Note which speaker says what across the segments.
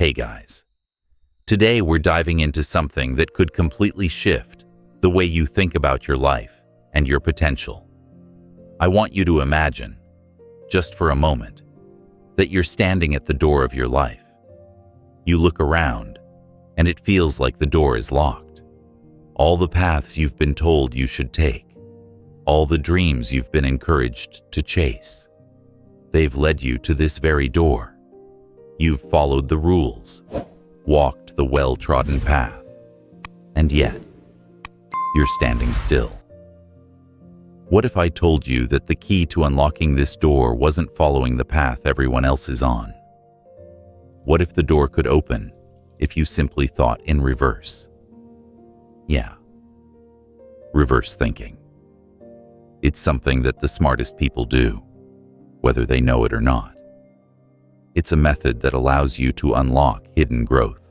Speaker 1: Hey guys. Today we're diving into something that could completely shift the way you think about your life and your potential. I want you to imagine, just for a moment, that you're standing at the door of your life. You look around, and it feels like the door is locked. All the paths you've been told you should take, all the dreams you've been encouraged to chase, they've led you to this very door. You've followed the rules, walked the well-trodden path, and yet, you're standing still. What if I told you that the key to unlocking this door wasn't following the path everyone else is on? What if the door could open if you simply thought in reverse? Yeah, reverse thinking. It's something that the smartest people do, whether they know it or not. It's a method that allows you to unlock hidden growth,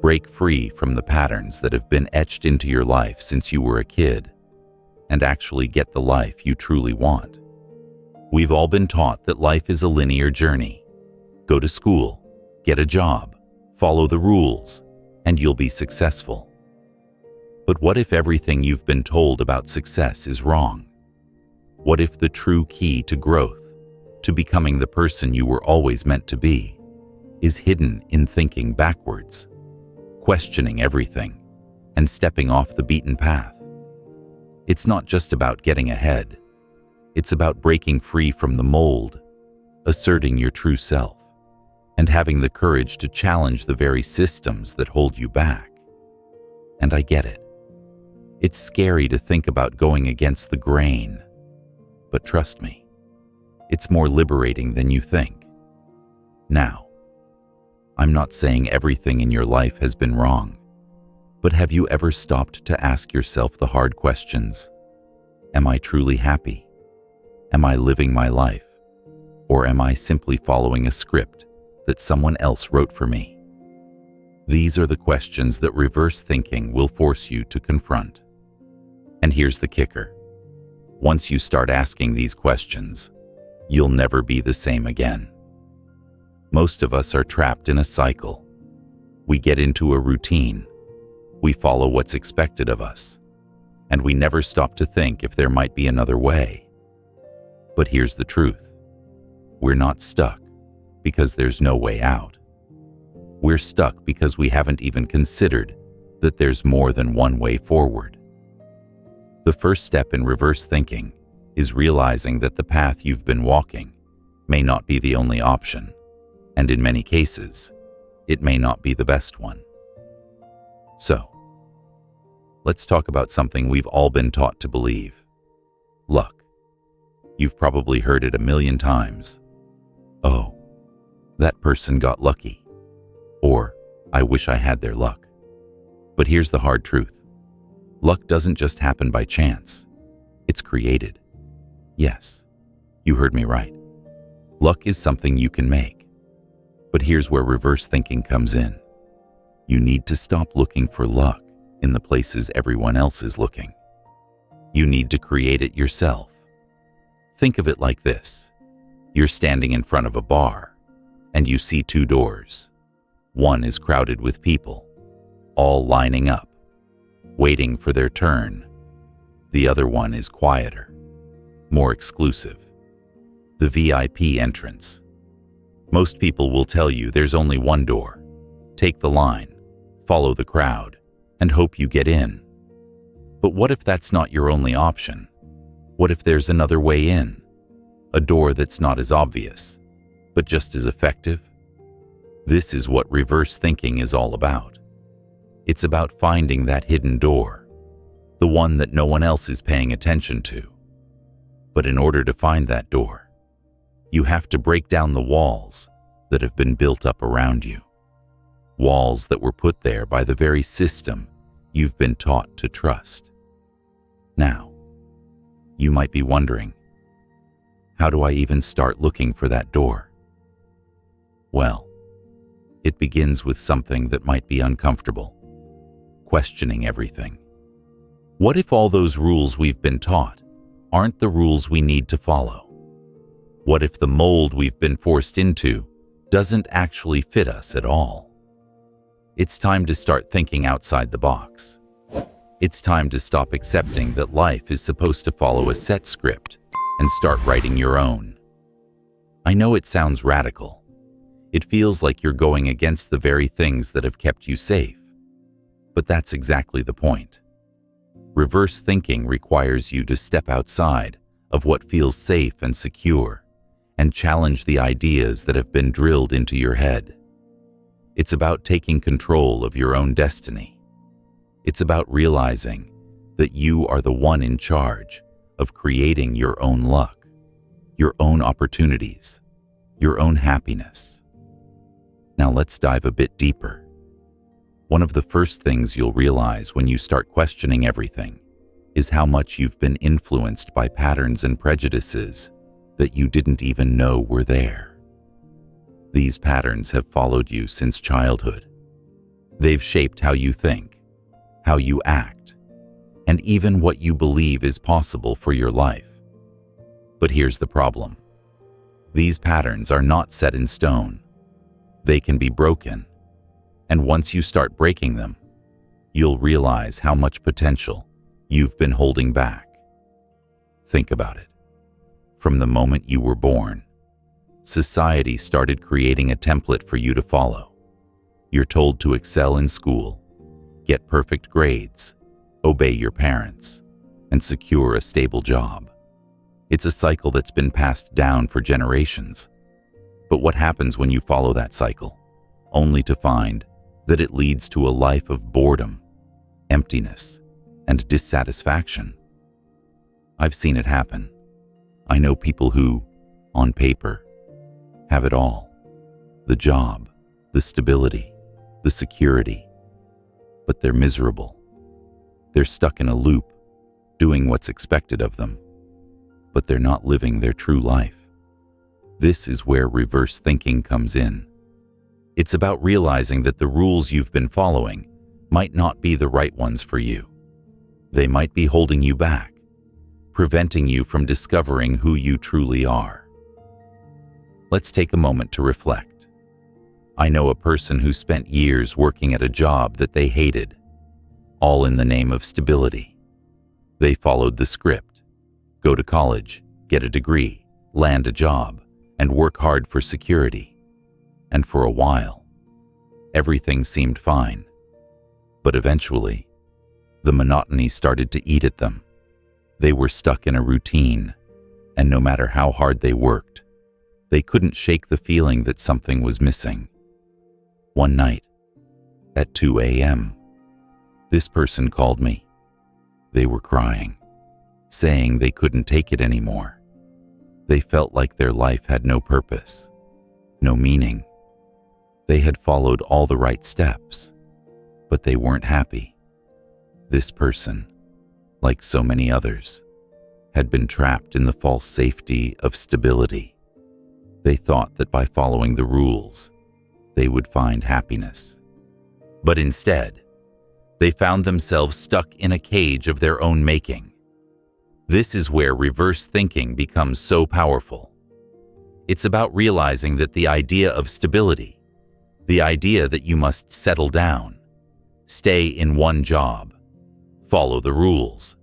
Speaker 1: break free from the patterns that have been etched into your life since you were a kid, and actually get the life you truly want. We've all been taught that life is a linear journey. Go to school, get a job, follow the rules, and you'll be successful. But what if everything you've been told about success is wrong? What if the true key to growth, to becoming the person you were always meant to be, is hidden in thinking backwards, questioning everything, and stepping off the beaten path? It's not just about getting ahead. It's about breaking free from the mold, asserting your true self, and having the courage to challenge the very systems that hold you back. And I get it. It's scary to think about going against the grain, but trust me, it's more liberating than you think. Now, I'm not saying everything in your life has been wrong, but have you ever stopped to ask yourself the hard questions? Am I truly happy? Am I living my life? Or am I simply following a script that someone else wrote for me? These are the questions that reverse thinking will force you to confront. And here's the kicker. Once you start asking these questions, you'll never be the same again. Most of us are trapped in a cycle. We get into a routine. We follow what's expected of us, and we never stop to think if there might be another way. But here's the truth. We're not stuck because there's no way out. We're stuck because we haven't even considered that there's more than one way forward. The first step in reverse thinking is realizing that the path you've been walking may not be the only option, and in many cases, it may not be the best one. So, let's talk about something we've all been taught to believe. Luck. You've probably heard it a million times. Oh, that person got lucky. Or, I wish I had their luck. But here's the hard truth. Luck doesn't just happen by chance. It's created. Yes, you heard me right. Luck is something you can make. But here's where reverse thinking comes in. You need to stop looking for luck in the places everyone else is looking. You need to create it yourself. Think of it like this. You're standing in front of a bar, and you see two doors. One is crowded with people, all lining up, waiting for their turn. The other one is quieter, more exclusive. The VIP entrance. Most people will tell you there's only one door. Take the line, follow the crowd, and hope you get in. But what if that's not your only option? What if there's another way in? A door that's not as obvious, but just as effective? This is what reverse thinking is all about. It's about finding that hidden door, the one that no one else is paying attention to. But in order to find that door, you have to break down the walls that have been built up around you. Walls that were put there by the very system you've been taught to trust. Now, you might be wondering, how do I even start looking for that door? Well, it begins with something that might be uncomfortable. Questioning everything. What if all those rules we've been taught aren't the rules we need to follow? What if the mold we've been forced into doesn't actually fit us at all. It's time to start thinking outside the box. It's time to stop accepting that life is supposed to follow a set script and start writing your own. I know it sounds radical. It feels like you're going against the very things that have kept you safe. But that's exactly the point. Reverse thinking requires you to step outside of what feels safe and secure and challenge the ideas that have been drilled into your head. It's about taking control of your own destiny. It's about realizing that you are the one in charge of creating your own luck, your own opportunities, your own happiness. Now let's dive a bit deeper. One of the first things you'll realize when you start questioning everything is how much you've been influenced by patterns and prejudices that you didn't even know were there. These patterns have followed you since childhood. They've shaped how you think, how you act, and even what you believe is possible for your life. But here's the problem. These patterns are not set in stone. They can be broken. And once you start breaking them, you'll realize how much potential you've been holding back. Think about it. From the moment you were born, society started creating a template for you to follow. You're told to excel in school, get perfect grades, obey your parents, and secure a stable job. It's a cycle that's been passed down for generations. But what happens when you follow that cycle, only to find that it leads to a life of boredom, emptiness, and dissatisfaction? I've seen it happen. I know people who, on paper, have it all. The job, the stability, the security. But they're miserable. They're stuck in a loop, doing what's expected of them. But they're not living their true life. This is where reverse thinking comes in. It's about realizing that the rules you've been following might not be the right ones for you. They might be holding you back, preventing you from discovering who you truly are. Let's take a moment to reflect. I know a person who spent years working at a job that they hated, all in the name of stability. They followed the script: go to college, get a degree, land a job, and work hard for security. And for a while, everything seemed fine. But eventually, the monotony started to eat at them. They were stuck in a routine, and no matter how hard they worked, they couldn't shake the feeling that something was missing. One night, at 2 a.m., this person called me. They were crying, saying they couldn't take it anymore. They felt like their life had no purpose, no meaning. They had followed all the right steps, but they weren't happy. This person, like so many others, had been trapped in the false safety of stability. They thought that by following the rules, they would find happiness. But instead, they found themselves stuck in a cage of their own making. This is where reverse thinking becomes so powerful. It's about realizing that the idea of stability, the idea that you must settle down, stay in one job, follow the rules,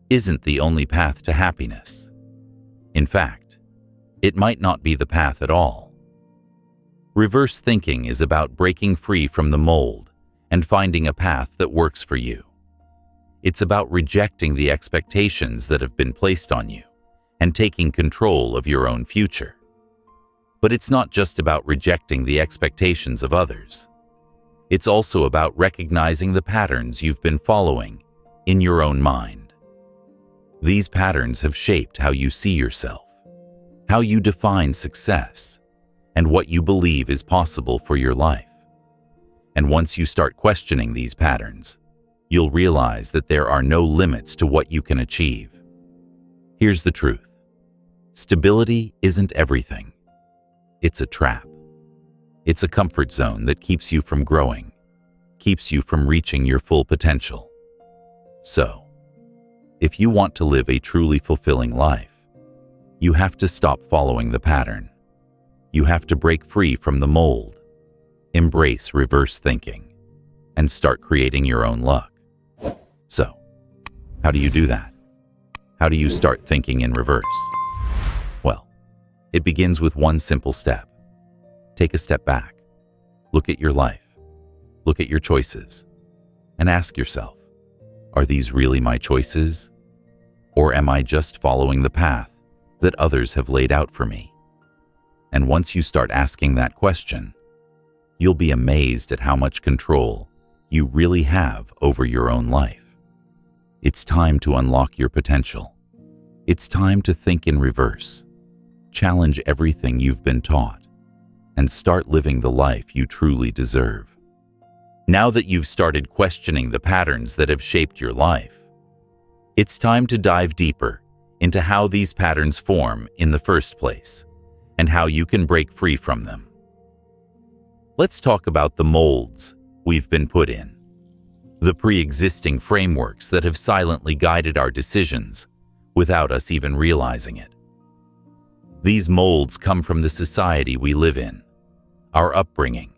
Speaker 1: isn't the only path to happiness. In fact, it might not be the path at all. Reverse thinking is about breaking free from the mold and finding a path that works for you. It's about rejecting the expectations that have been placed on you and taking control of your own future. But it's not just about rejecting the expectations of others. It's also about recognizing the patterns you've been following in your own mind. These patterns have shaped how you see yourself, how you define success, and what you believe is possible for your life. And once you start questioning these patterns, you'll realize that there are no limits to what you can achieve. Here's the truth. Stability isn't everything. It's a trap. It's a comfort zone that keeps you from growing, keeps you from reaching your full potential. So, if you want to live a truly fulfilling life, you have to stop following the pattern. You have to break free from the mold, embrace reverse thinking, and start creating your own luck. So, how do you do that? How do you start thinking in reverse? Well, it begins with one simple step. Take a step back. Look at your life. Look at your choices. And ask yourself, are these really my choices? Or am I just following the path that others have laid out for me? And once you start asking that question, you'll be amazed at how much control you really have over your own life. It's time to unlock your potential. It's time to think in reverse, challenge everything you've been taught, and start living the life you truly deserve. Now that you've started questioning the patterns that have shaped your life, it's time to dive deeper into how these patterns form in the first place and how you can break free from them. Let's talk about the molds we've been put in, the pre-existing frameworks that have silently guided our decisions without us even realizing it. These molds come from the society we live in, our upbringing,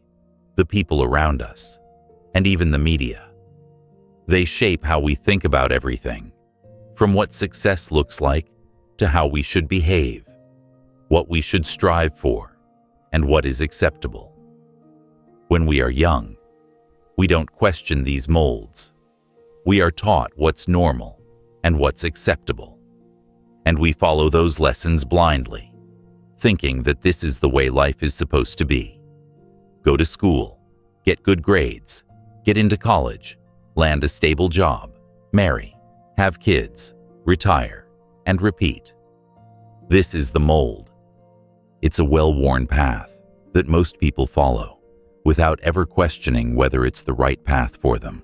Speaker 1: the people around us, and even the media. They shape how we think about everything, from what success looks like to how we should behave, what we should strive for, and what is acceptable. When we are young, we don't question these molds. We are taught what's normal and what's acceptable, and we follow those lessons blindly, thinking that this is the way life is supposed to be. Go to school, get good grades, get into college, land a stable job, marry, have kids, retire, and repeat. This is the mold. It's a well-worn path that most people follow without ever questioning whether it's the right path for them.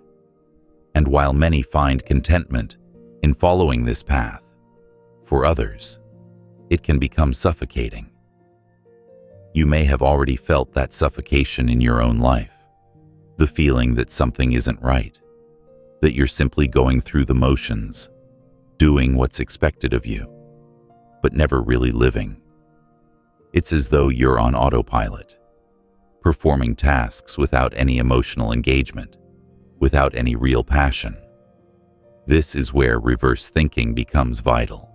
Speaker 1: And while many find contentment in following this path, for others, it can become suffocating. You may have already felt that suffocation in your own life, the feeling that something isn't right, that you're simply going through the motions, doing what's expected of you, but never really living. It's as though you're on autopilot, performing tasks without any emotional engagement, without any real passion. This is where reverse thinking becomes vital.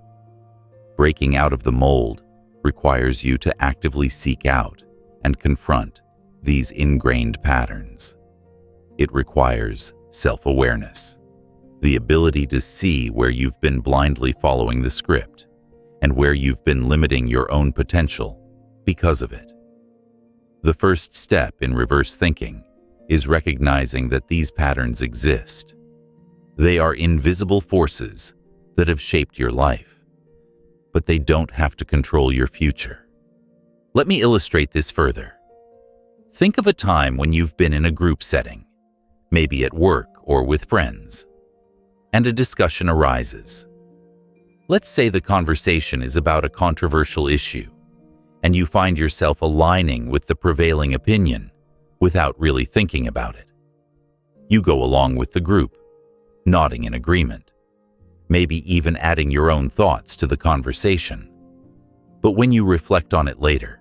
Speaker 1: Breaking out of the mold requires you to actively seek out and confront these ingrained patterns. It requires self-awareness, the ability to see where you've been blindly following the script and where you've been limiting your own potential because of it. The first step in reverse thinking is recognizing that these patterns exist. They are invisible forces that have shaped your life, but they don't have to control your future. Let me illustrate this further. Think of a time when you've been in a group setting, maybe at work or with friends, and a discussion arises. Let's say the conversation is about a controversial issue, and you find yourself aligning with the prevailing opinion without really thinking about it. You go along with the group, nodding in agreement, maybe even adding your own thoughts to the conversation. But when you reflect on it later,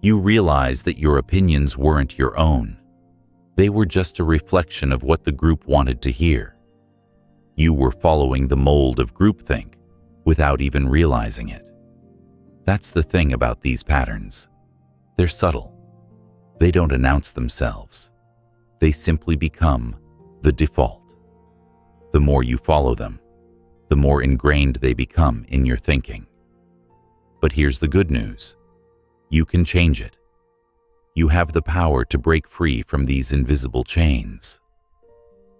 Speaker 1: you realize that your opinions weren't your own. They were just a reflection of what the group wanted to hear. You were following the mold of groupthink without even realizing it. That's the thing about these patterns. They're subtle. They don't announce themselves. They simply become the default. The more you follow them, the more ingrained they become in your thinking. But here's the good news. You can change it. You have the power to break free from these invisible chains.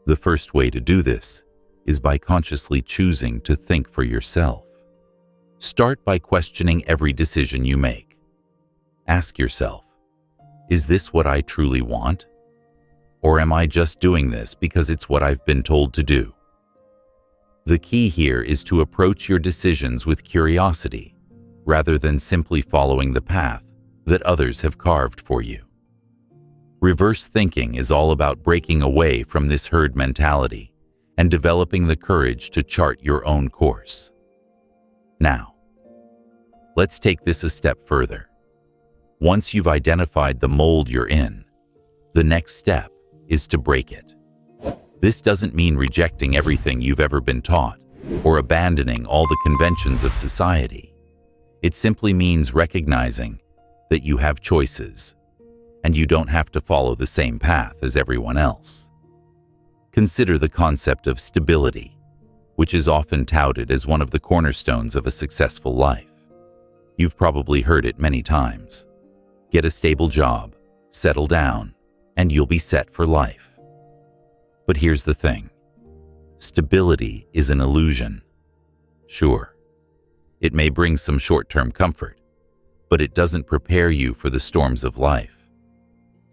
Speaker 1: The first way to do this is by consciously choosing to think for yourself. Start by questioning every decision you make. Ask yourself, is this what I truly want? Or am I just doing this because it's what I've been told to do? The key here is to approach your decisions with curiosity, rather than simply following the path that others have carved for you. Reverse thinking is all about breaking away from this herd mentality and developing the courage to chart your own course. Now, let's take this a step further. Once you've identified the mold you're in, the next step is to break it. This doesn't mean rejecting everything you've ever been taught or abandoning all the conventions of society. It simply means recognizing that you have choices and you don't have to follow the same path as everyone else. Consider the concept of stability, which is often touted as one of the cornerstones of a successful life. You've probably heard it many times. Get a stable job, settle down, and you'll be set for life. But here's the thing. Stability is an illusion. Sure, it may bring some short-term comfort, but it doesn't prepare you for the storms of life.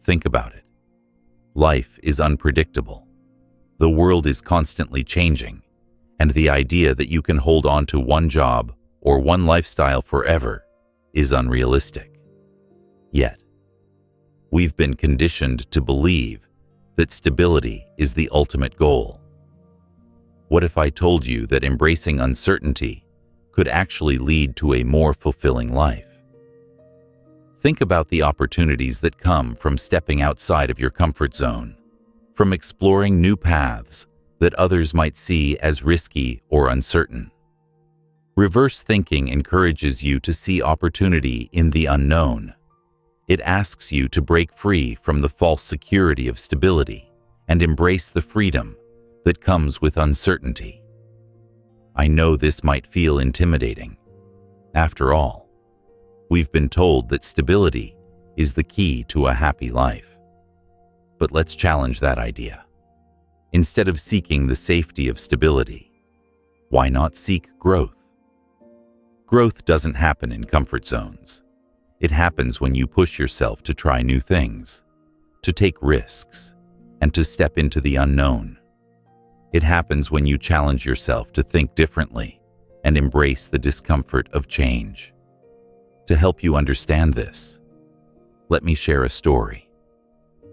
Speaker 1: Think about it. Life is unpredictable. The world is constantly changing, and the idea that you can hold on to one job or one lifestyle forever is unrealistic. Yet, we've been conditioned to believe that stability is the ultimate goal. What if I told you that embracing uncertainty could actually lead to a more fulfilling life? Think about the opportunities that come from stepping outside of your comfort zone, from exploring new paths that others might see as risky or uncertain. Reverse thinking encourages you to see opportunity in the unknown. It asks you to break free from the false security of stability and embrace the freedom that comes with uncertainty. I know this might feel intimidating. After all, we've been told that stability is the key to a happy life. But let's challenge that idea. Instead of seeking the safety of stability, why not seek growth? Growth doesn't happen in comfort zones. It happens when you push yourself to try new things, to take risks, and to step into the unknown. It happens when you challenge yourself to think differently and embrace the discomfort of change. To help you understand this, let me share a story.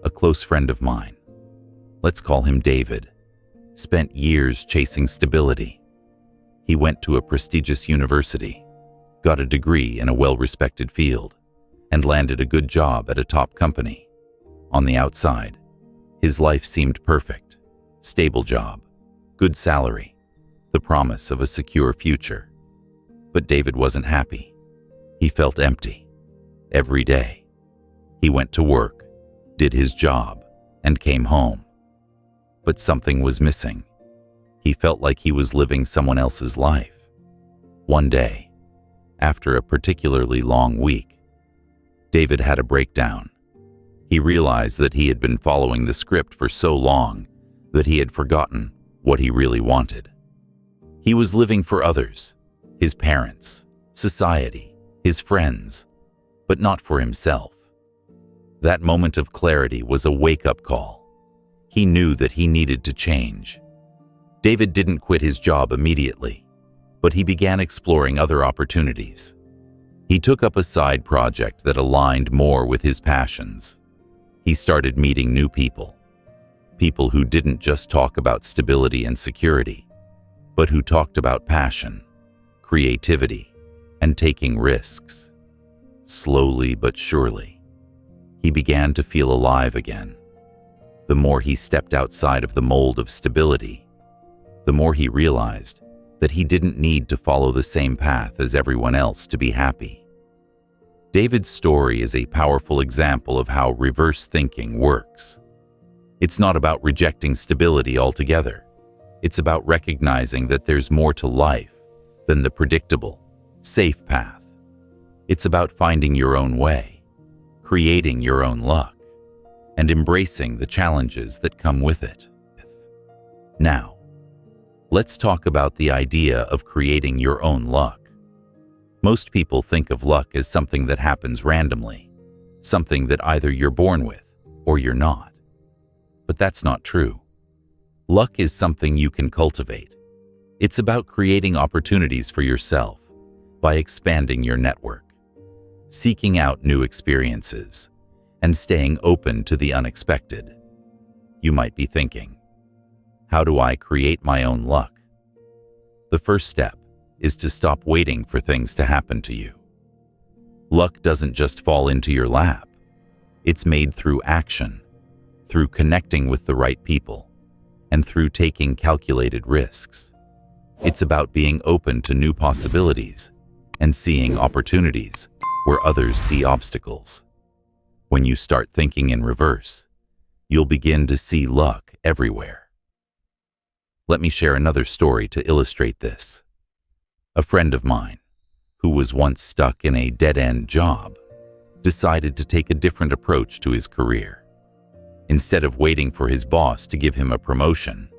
Speaker 1: A close friend of mine, let's call him David, spent years chasing stability. He went to a prestigious university, got a degree in a well-respected field, and landed a good job at a top company. On the outside, his life seemed perfect. Stable job, good salary, the promise of a secure future. But David wasn't happy. He felt empty. Every day, he went to work, did his job, and came home. But something was missing. He felt like he was living someone else's life. One day, after a particularly long week, David had a breakdown. He realized that he had been following the script for so long that he had forgotten what he really wanted. He was living for others, his parents, society, his friends, but not for himself. That moment of clarity was a wake-up call. He knew that he needed to change. David didn't quit his job immediately, but he began exploring other opportunities. He took up a side project that aligned more with his passions. He started meeting new people who didn't just talk about stability and security, but who talked about passion, creativity, and taking risks. Slowly but surely, he began to feel alive again. The more he stepped outside of the mold of stability, the more he realized that he didn't need to follow the same path as everyone else to be happy. David's story is a powerful example of how reverse thinking works. It's not about rejecting stability altogether. It's about recognizing that there's more to life than the predictable, safe path. It's about finding your own way, creating your own luck, and embracing the challenges that come with it. Now, let's talk about the idea of creating your own luck. Most people think of luck as something that happens randomly, something that either you're born with or you're not. But that's not true. Luck is something you can cultivate. It's about creating opportunities for yourself by expanding your network, seeking out new experiences, and staying open to the unexpected. You might be thinking, how do I create my own luck? The first step is to stop waiting for things to happen to you. Luck doesn't just fall into your lap. It's made through action, through connecting with the right people, and through taking calculated risks. It's about being open to new possibilities and seeing opportunities where others see obstacles. When you start thinking in reverse, you'll begin to see luck everywhere. Let me share another story to illustrate this. A friend of mine, who was once stuck in a dead-end job, decided to take a different approach to his career. Instead of waiting for his boss to give him a promotion,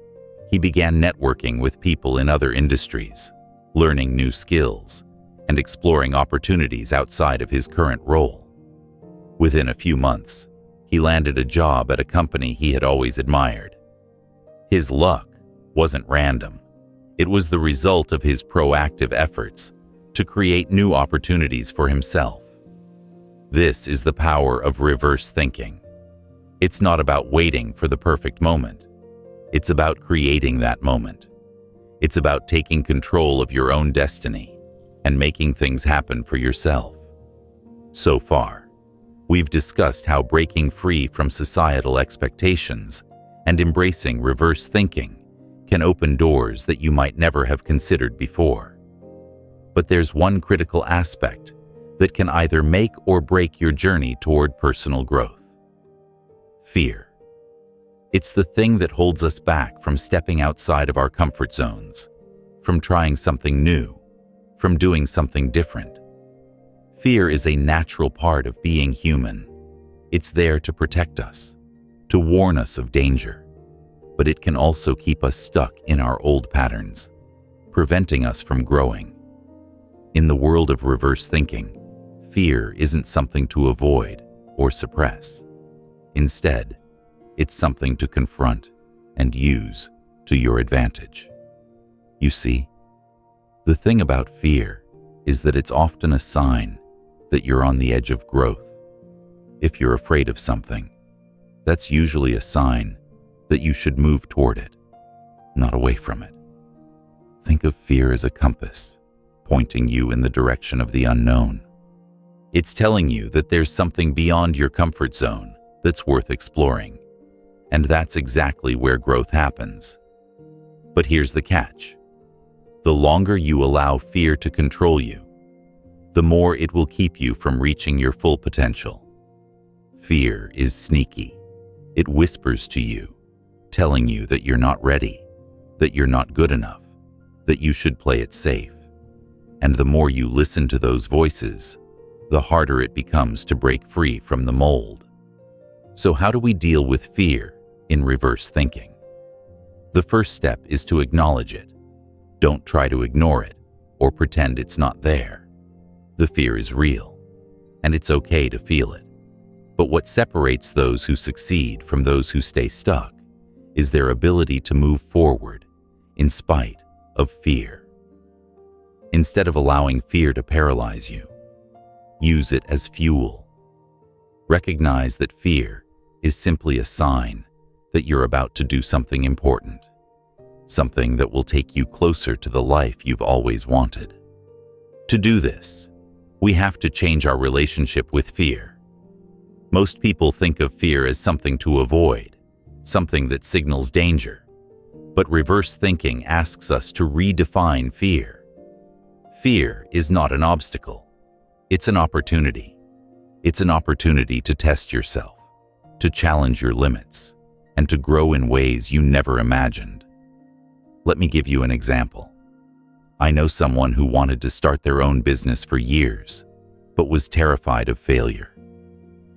Speaker 1: he began networking with people in other industries, learning new skills, and exploring opportunities outside of his current role. Within a few months, he landed a job at a company he had always admired. His luck wasn't random. It was the result of his proactive efforts to create new opportunities for himself. This is the power of reverse thinking. It's not about waiting for the perfect moment. It's about creating that moment. It's about taking control of your own destiny and making things happen for yourself. So far, we've discussed how breaking free from societal expectations and embracing reverse thinking can open doors that you might never have considered before. But there's one critical aspect that can either make or break your journey toward personal growth. Fear. It's the thing that holds us back from stepping outside of our comfort zones, from trying something new, from doing something different. Fear is a natural part of being human. It's there to protect us, to warn us of danger, but it can also keep us stuck in our old patterns, preventing us from growing. In the world of reverse thinking, fear isn't something to avoid or suppress. Instead, it's something to confront and use to your advantage. You see, the thing about fear is that it's often a sign that you're on the edge of growth. If you're afraid of something, that's usually a sign that you should move toward it, not away from it. Think of fear as a compass, pointing you in the direction of the unknown. It's telling you that there's something beyond your comfort zone that's worth exploring. And that's exactly where growth happens. But here's the catch. The longer you allow fear to control you, the more it will keep you from reaching your full potential. Fear is sneaky. It whispers to you, telling you that you're not ready, that you're not good enough, that you should play it safe. And the more you listen to those voices, the harder it becomes to break free from the mold. So how do we deal with fear in reverse thinking? The first step is to acknowledge it. Don't try to ignore it or pretend it's not there. The fear is real, and it's okay to feel it. But what separates those who succeed from those who stay stuck is their ability to move forward in spite of fear. Instead of allowing fear to paralyze you, use it as fuel. Recognize that fear is simply a sign that you're about to do something important, something that will take you closer to the life you've always wanted. To do this, we have to change our relationship with fear. Most people think of fear as something to avoid, something that signals danger. But reverse thinking asks us to redefine fear. Fear is not an obstacle. It's an opportunity. It's an opportunity to test yourself, to challenge your limits, and to grow in ways you never imagined. Let me give you an example. I know someone who wanted to start their own business for years, but was terrified of failure.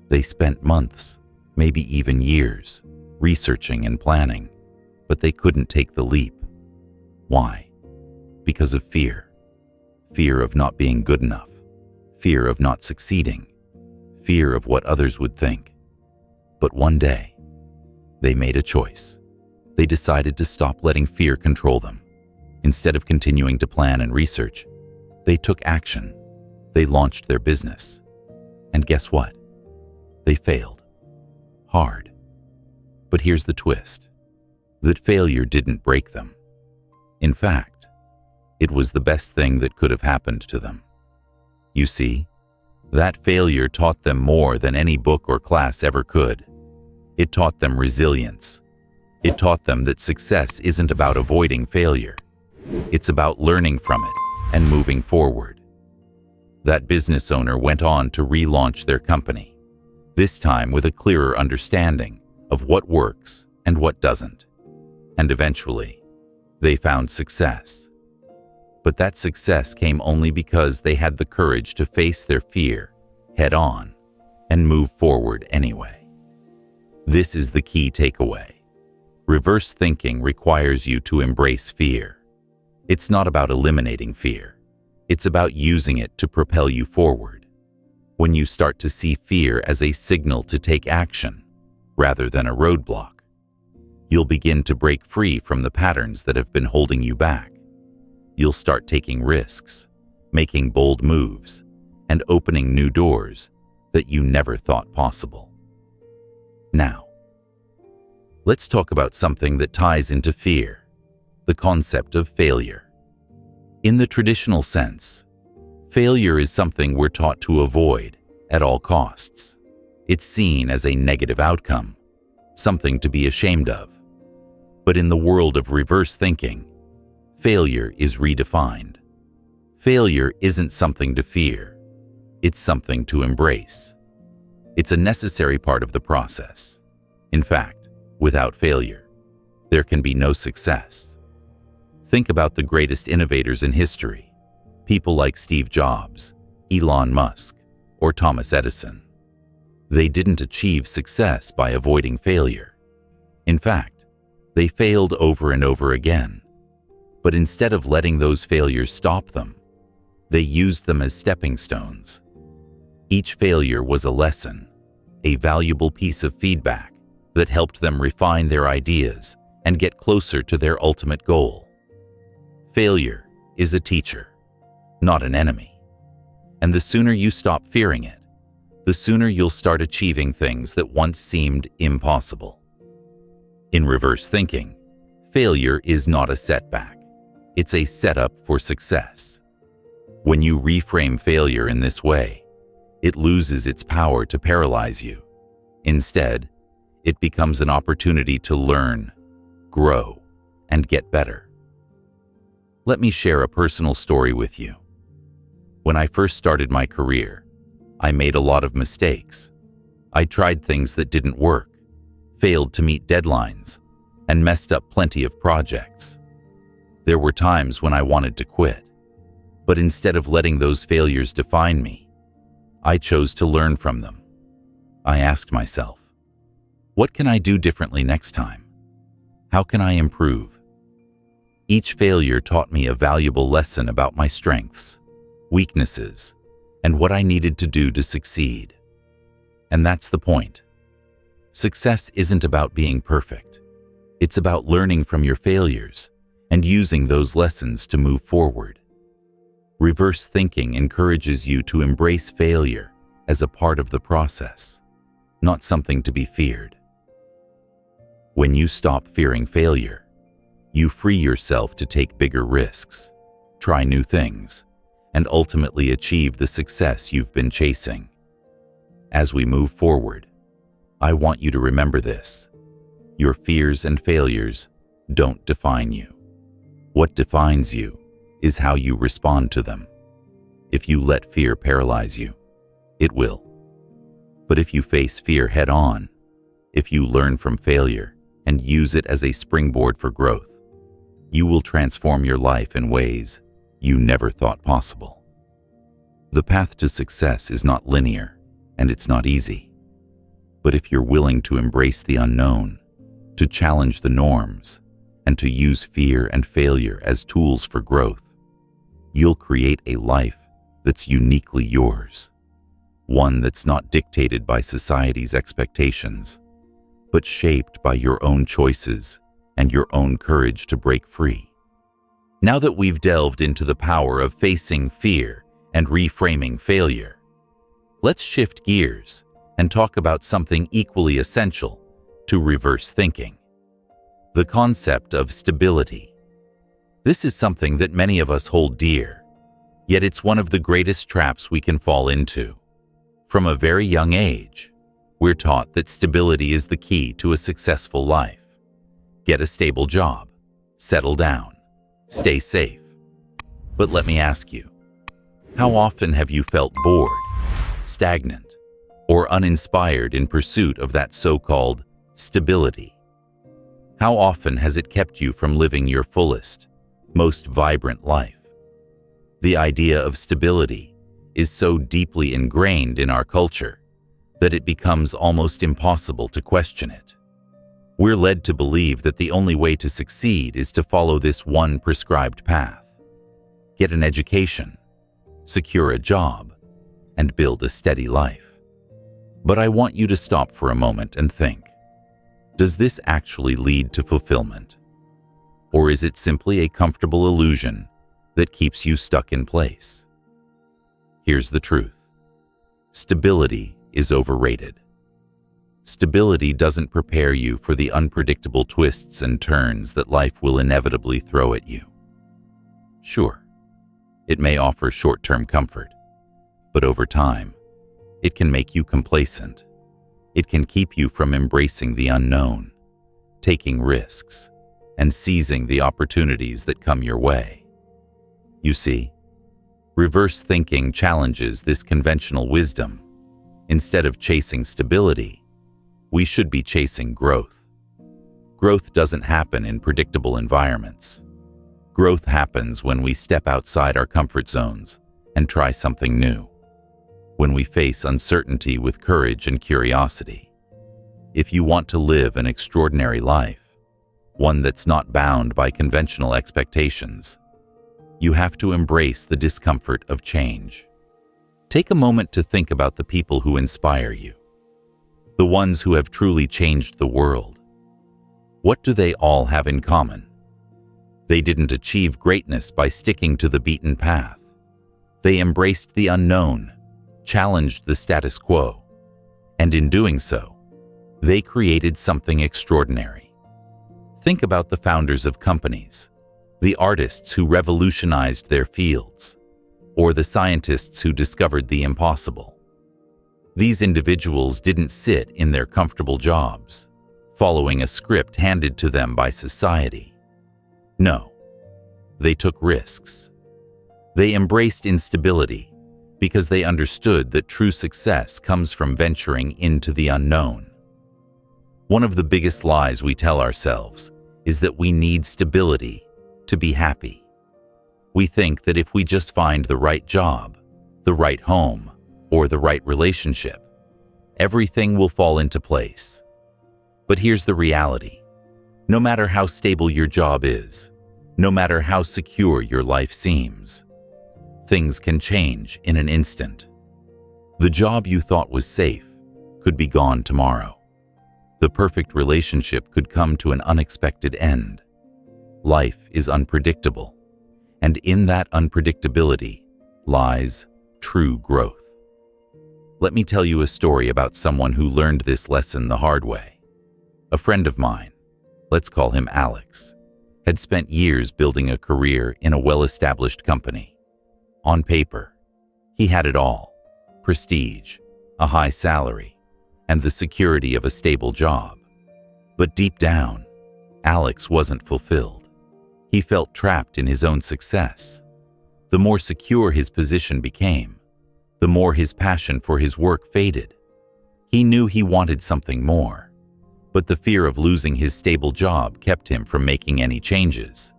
Speaker 1: They spent months, maybe even years, researching and planning, but they couldn't take the leap. Why? Because of fear. Fear of not being good enough. Fear of not succeeding. Fear of what others would think. But one day, they made a choice. They decided to stop letting fear control them. Instead of continuing to plan and research, they took action. They launched their business. And guess what? They failed. Hard. But here's the twist. That failure didn't break them. In fact, it was the best thing that could have happened to them. You see, That failure taught them more than any book or class ever could. It taught them resilience. It taught them that success isn't about avoiding failure. It's about learning from it and moving forward. That business owner went on to relaunch their company, this time with a clearer understanding of what works and what doesn't. And eventually, they found success. But that success came only because they had the courage to face their fear head on and move forward anyway. This is the key takeaway. Reverse thinking requires you to embrace fear. It's not about eliminating fear. It's about using it to propel you forward. When you start to see fear as a signal to take action rather than a roadblock, you'll begin to break free from the patterns that have been holding you back. You'll start taking risks, making bold moves, and opening new doors that you never thought possible. Now, let's talk about something that ties into fear, the concept of failure. In the traditional sense, failure is something we're taught to avoid at all costs. It's seen as a negative outcome, something to be ashamed of. But in the world of reverse thinking, failure is redefined. Failure isn't something to fear. It's something to embrace. It's a necessary part of the process. In fact, without failure, there can be no success. Think about the greatest innovators in history, people like Steve Jobs, Elon Musk, or Thomas Edison. They didn't achieve success by avoiding failure. In fact, they failed over and over again. But instead of letting those failures stop them, they used them as stepping stones. Each failure was a lesson, a valuable piece of feedback that helped them refine their ideas and get closer to their ultimate goal. Failure is a teacher, not an enemy. And the sooner you stop fearing it, the sooner you'll start achieving things that once seemed impossible. In reverse thinking, failure is not a setback. It's a setup for success. When you reframe failure in this way, it loses its power to paralyze you. Instead, it becomes an opportunity to learn, grow, and get better. Let me share a personal story with you. When I first started my career, I made a lot of mistakes. I tried things that didn't work, failed to meet deadlines, and messed up plenty of projects. There were times when I wanted to quit, but instead of letting those failures define me, I chose to learn from them. I asked myself, what can I do differently next time? How can I improve? Each failure taught me a valuable lesson about my strengths, weaknesses, and what I needed to do to succeed. And that's the point. Success isn't about being perfect. It's about learning from your failures and using those lessons to move forward. Reverse thinking encourages you to embrace failure as a part of the process, not something to be feared. When you stop fearing failure, you free yourself to take bigger risks, try new things, and ultimately achieve the success you've been chasing. As we move forward, I want you to remember this. Your fears and failures don't define you. What defines you is how you respond to them. If you let fear paralyze you, it will. But if you face fear head on, if you learn from failure and use it as a springboard for growth, you will transform your life in ways you never thought possible. The path to success is not linear, and it's not easy. But if you're willing to embrace the unknown, to challenge the norms, and to use fear and failure as tools for growth, you'll create a life that's uniquely yours. One that's not dictated by society's expectations, but shaped by your own choices and your own courage to break free. Now that we've delved into the power of facing fear and reframing failure, let's shift gears and talk about something equally essential to reverse thinking: the concept of stability. This is something that many of us hold dear, yet it's one of the greatest traps we can fall into. From a very young age, we're taught that stability is the key to a successful life. Get a stable job, settle down, stay safe. But let me ask you, how often have you felt bored, stagnant, or uninspired in pursuit of that so-called stability? How often has it kept you from living your fullest, most vibrant life? The idea of stability is so deeply ingrained in our culture that it becomes almost impossible to question it. We're led to believe that the only way to succeed is to follow this one prescribed path. Get an education, secure a job, and build a steady life. But I want you to stop for a moment and think, does this actually lead to fulfillment? Or is it simply a comfortable illusion that keeps you stuck in place? Here's the truth. Stability is overrated. Stability doesn't prepare you for the unpredictable twists and turns that life will inevitably throw at you. Sure, it may offer short-term comfort, but over time, it can make you complacent. It can keep you from embracing the unknown, taking risks, and seizing the opportunities that come your way. You see, reverse thinking challenges this conventional wisdom. Instead of chasing stability, we should be chasing growth. Growth doesn't happen in predictable environments. Growth happens when we step outside our comfort zones and try something new. When we face uncertainty with courage and curiosity. If you want to live an extraordinary life, one that's not bound by conventional expectations, you have to embrace the discomfort of change. Take a moment to think about the people who inspire you, the ones who have truly changed the world. What do they all have in common? They didn't achieve greatness by sticking to the beaten path. They embraced the unknown, challenged the status quo, and in doing so, they created something extraordinary. Think about the founders of companies, the artists who revolutionized their fields, or the scientists who discovered the impossible. These individuals didn't sit in their comfortable jobs, following a script handed to them by society. No, they took risks. They embraced instability because they understood that true success comes from venturing into the unknown. One of the biggest lies we tell ourselves is that we need stability to be happy. We think that if we just find the right job, the right home, or the right relationship, everything will fall into place. But here's the reality. No matter how stable your job is, no matter how secure your life seems, things can change in an instant. The job you thought was safe could be gone tomorrow. The perfect relationship could come to an unexpected end. Life is unpredictable, and in that unpredictability lies true growth. Let me tell you a story about someone who learned this lesson the hard way. A friend of mine, let's call him Alex, had spent years building a career in a well-established company. On paper, he had it all: prestige, a high salary, and the security of a stable job. But deep down, Alex wasn't fulfilled. He felt trapped in his own success. The more secure his position became, the more his passion for his work faded. He knew he wanted something more, but the fear of losing his stable job kept him from making any changes.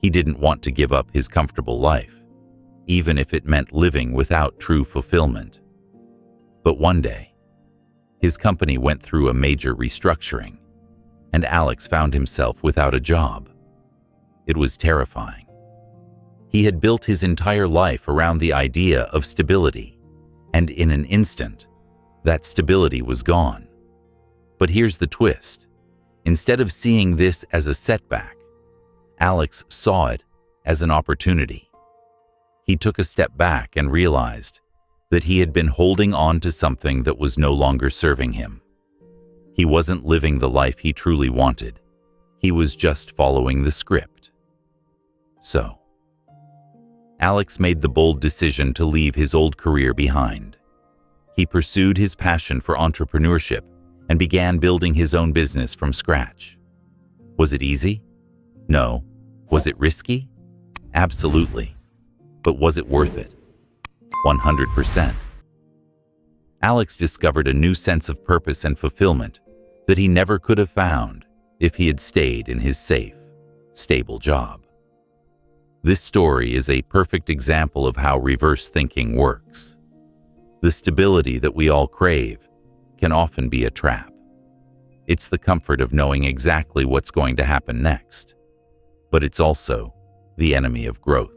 Speaker 1: He didn't want to give up his comfortable life, even if it meant living without true fulfillment. But one day, his company went through a major restructuring, and Alex found himself without a job. It was terrifying. He had built his entire life around the idea of stability, and in an instant, that stability was gone. But here's the twist. Instead of seeing this as a setback, Alex saw it as an opportunity. He took a step back and realized that he had been holding on to something that was no longer serving him. He wasn't living the life he truly wanted. He was just following the script. So, Alex made the bold decision to leave his old career behind. He pursued his passion for entrepreneurship and began building his own business from scratch. Was it easy? No. Was it risky? Absolutely. But was it worth it? 100%. Alex discovered a new sense of purpose and fulfillment that he never could have found if he had stayed in his safe, stable job. This story is a perfect example of how reverse thinking works. The stability that we all crave can often be a trap. It's the comfort of knowing exactly what's going to happen next, but it's also the enemy of growth.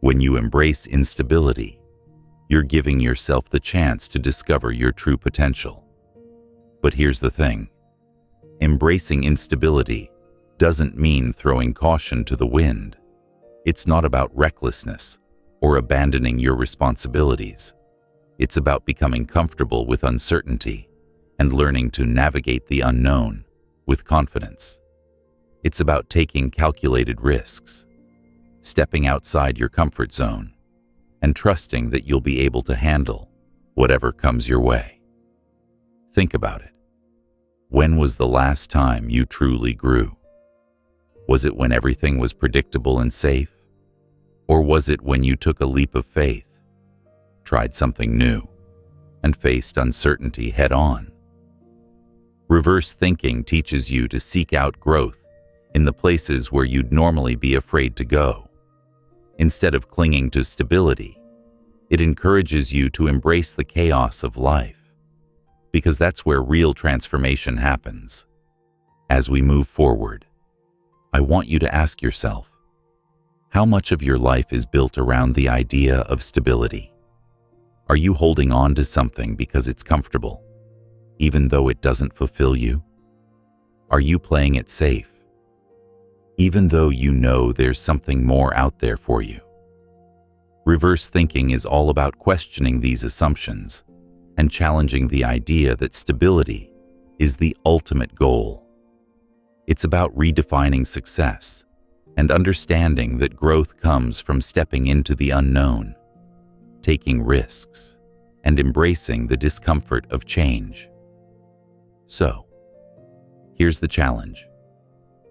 Speaker 1: When you embrace instability, you're giving yourself the chance to discover your true potential. But here's the thing. Embracing instability doesn't mean throwing caution to the wind. It's not about recklessness or abandoning your responsibilities. It's about becoming comfortable with uncertainty and learning to navigate the unknown with confidence. It's about taking calculated risks, stepping outside your comfort zone, and trusting that you'll be able to handle whatever comes your way. Think about it. When was the last time you truly grew? Was it when everything was predictable and safe? Or was it when you took a leap of faith, tried something new, and faced uncertainty head-on? Reverse thinking teaches you to seek out growth in the places where you'd normally be afraid to go. Instead of clinging to stability, it encourages you to embrace the chaos of life, because that's where real transformation happens. As we move forward, I want you to ask yourself, how much of your life is built around the idea of stability? Are you holding on to something because it's comfortable, even though it doesn't fulfill you? Are you playing it safe, even though you know there's something more out there for you? Reverse thinking is all about questioning these assumptions and challenging the idea that stability is the ultimate goal. It's about redefining success and understanding that growth comes from stepping into the unknown, taking risks, and embracing the discomfort of change. So, here's the challenge.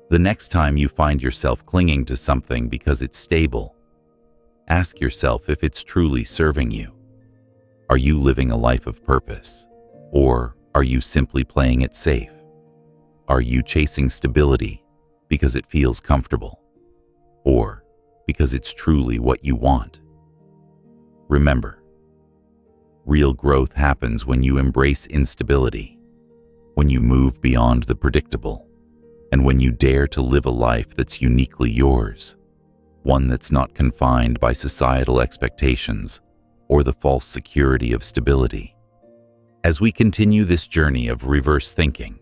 Speaker 1: The next time you find yourself clinging to something because it's stable, ask yourself if it's truly serving you. Are you living a life of purpose, or are you simply playing it safe? Are you chasing stability because it feels comfortable, or because it's truly what you want? Remember, real growth happens when you embrace instability, when you move beyond the predictable, and when you dare to live a life that's uniquely yours, one that's not confined by societal expectations or the false security of stability. As we continue this journey of reverse thinking,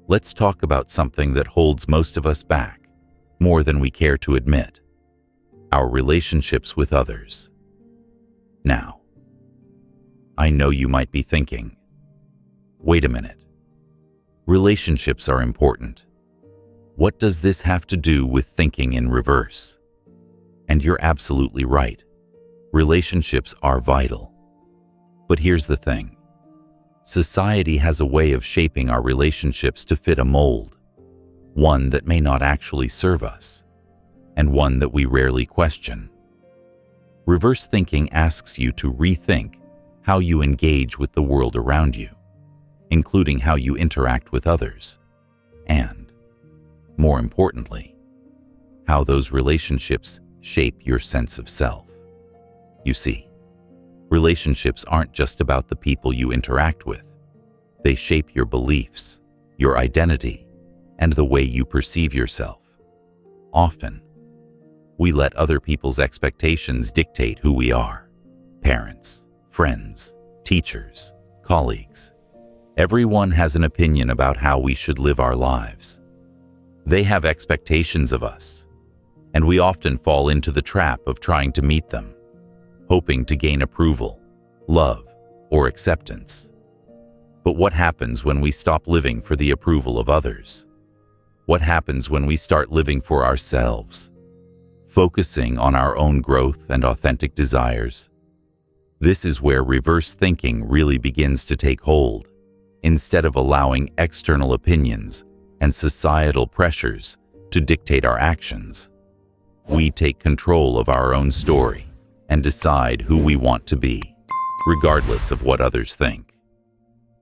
Speaker 1: let's talk about something that holds most of us back more than we care to admit: our relationships with others. Now, I know you might be thinking, wait a minute, relationships are important. What does this have to do with thinking in reverse? And you're absolutely right. Relationships are vital. But here's the thing. Society has a way of shaping our relationships to fit a mold, one that may not actually serve us, and one that we rarely question. Reverse thinking asks you to rethink how you engage with the world around you, including how you interact with others, and, more importantly, how those relationships shape your sense of self. You see, relationships aren't just about the people you interact with. They shape your beliefs, your identity, and the way you perceive yourself. Often, we let other people's expectations dictate who we are. Parents, friends, teachers, colleagues. Everyone has an opinion about how we should live our lives. They have expectations of us, and we often fall into the trap of trying to meet them, hoping to gain approval, love, or acceptance. But what happens when we stop living for the approval of others? What happens when we start living for ourselves, focusing on our own growth and authentic desires? This is where reverse thinking really begins to take hold. Instead of allowing external opinions and societal pressures to dictate our actions, we take control of our own story and decide who we want to be, regardless of what others think.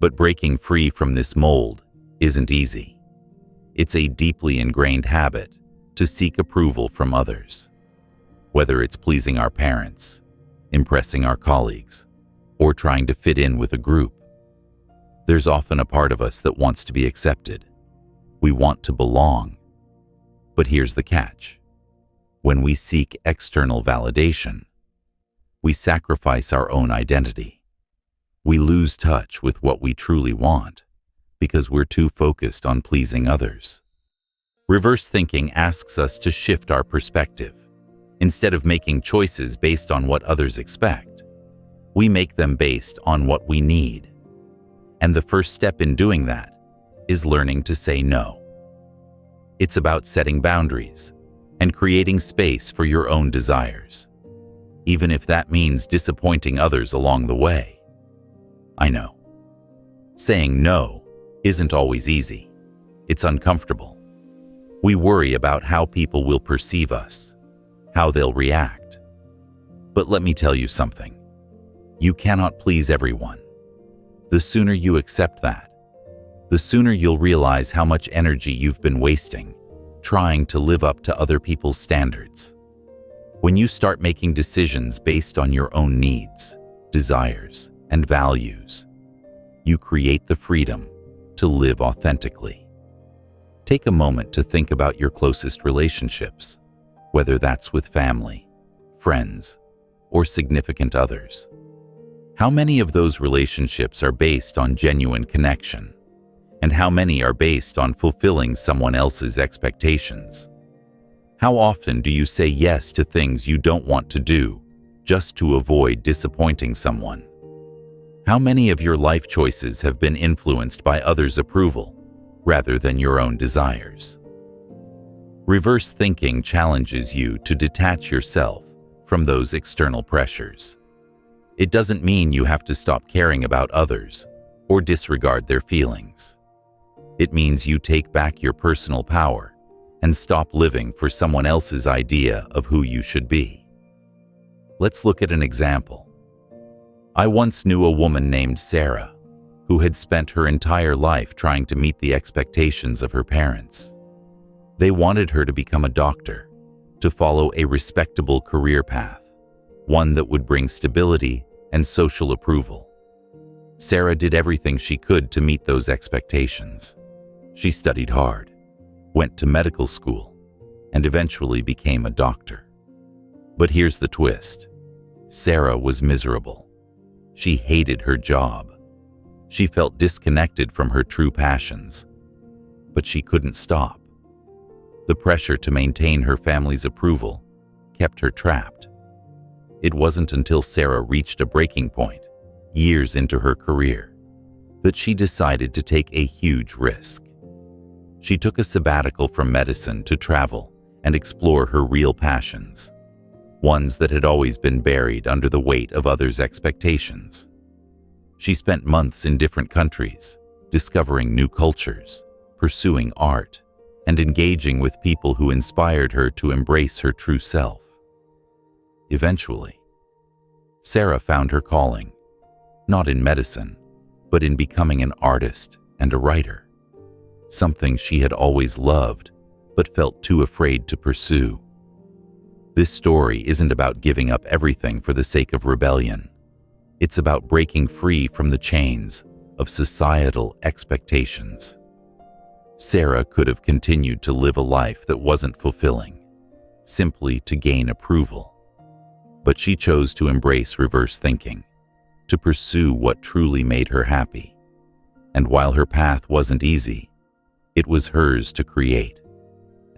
Speaker 1: But breaking free from this mold isn't easy. It's a deeply ingrained habit to seek approval from others. Whether it's pleasing our parents, impressing our colleagues, or trying to fit in with a group, there's often a part of us that wants to be accepted. We want to belong. But here's the catch. When we seek external validation, we sacrifice our own identity. We lose touch with what we truly want because we're too focused on pleasing others. Reverse thinking asks us to shift our perspective. Instead of making choices based on what others expect, we make them based on what we need. And the first step in doing that is learning to say no. It's about setting boundaries and creating space for your own desires, even if that means disappointing others along the way. I know. Saying no isn't always easy. It's uncomfortable. We worry about how people will perceive us, how they'll react. But let me tell you something. You cannot please everyone. The sooner you accept that, the sooner you'll realize how much energy you've been wasting trying to live up to other people's standards. When you start making decisions based on your own needs, desires, and values, you create the freedom to live authentically. Take a moment to think about your closest relationships, whether that's with family, friends, or significant others. How many of those relationships are based on genuine connection? And how many are based on fulfilling someone else's expectations? How often do you say yes to things you don't want to do just to avoid disappointing someone? How many of your life choices have been influenced by others' approval rather than your own desires? Reverse thinking challenges you to detach yourself from those external pressures. It doesn't mean you have to stop caring about others or disregard their feelings. It means you take back your personal power and stop living for someone else's idea of who you should be. Let's look at an example. I once knew a woman named Sarah who had spent her entire life trying to meet the expectations of her parents. They wanted her to become a doctor, to follow a respectable career path, one that would bring stability and social approval. Sarah did everything she could to meet those expectations. She studied hard, went to medical school, and eventually became a doctor. But here's the twist. Sarah was miserable. She hated her job. She felt disconnected from her true passions, but she couldn't stop. The pressure to maintain her family's approval kept her trapped. It wasn't until Sarah reached a breaking point, years into her career, that she decided to take a huge risk. She took a sabbatical from medicine to travel and explore her real passions, ones that had always been buried under the weight of others' expectations. She spent months in different countries, discovering new cultures, pursuing art, and engaging with people who inspired her to embrace her true self. Eventually, Sarah found her calling, not in medicine, but in becoming an artist and a writer, something she had always loved but felt too afraid to pursue. This story isn't about giving up everything for the sake of rebellion. It's about breaking free from the chains of societal expectations. Sarah could have continued to live a life that wasn't fulfilling, simply to gain approval. But she chose to embrace reverse thinking, to pursue what truly made her happy. And while her path wasn't easy, it was hers to create,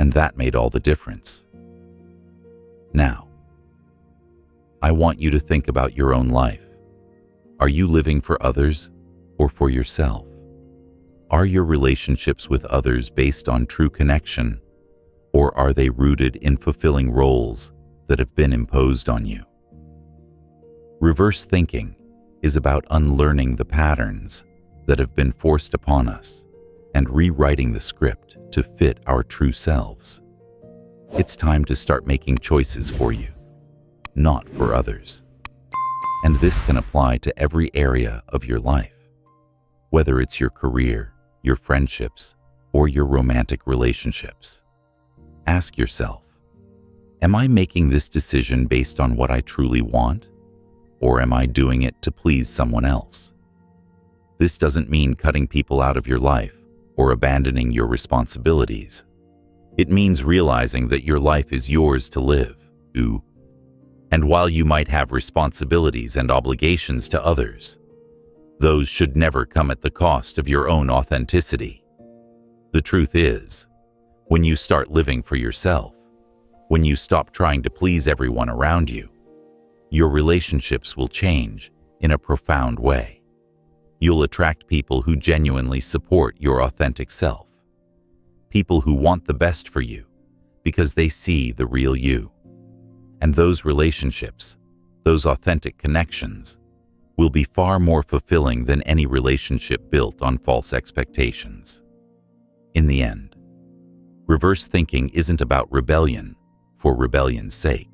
Speaker 1: and that made all the difference. Now, I want you to think about your own life. Are you living for others or for yourself? Are your relationships with others based on true connection, or are they rooted in fulfilling roles that have been imposed on you? Reverse thinking is about unlearning the patterns that have been forced upon us and rewriting the script to fit our true selves. It's time to start making choices for you, not for others. And this can apply to every area of your life, whether it's your career, your friendships, or your romantic relationships. Ask yourself, am I making this decision based on what I truly want, or am I doing it to please someone else? This doesn't mean cutting people out of your life or abandoning your responsibilities. It means realizing that your life is yours to live. And while you might have responsibilities and obligations to others, those should never come at the cost of your own authenticity. The truth is, when you start living for yourself, when you stop trying to please everyone around you, your relationships will change in a profound way. You'll attract people who genuinely support your authentic self. People who want the best for you because they see the real you. And those relationships, those authentic connections, will be far more fulfilling than any relationship built on false expectations. In the end, reverse thinking isn't about rebellion for rebellion's sake.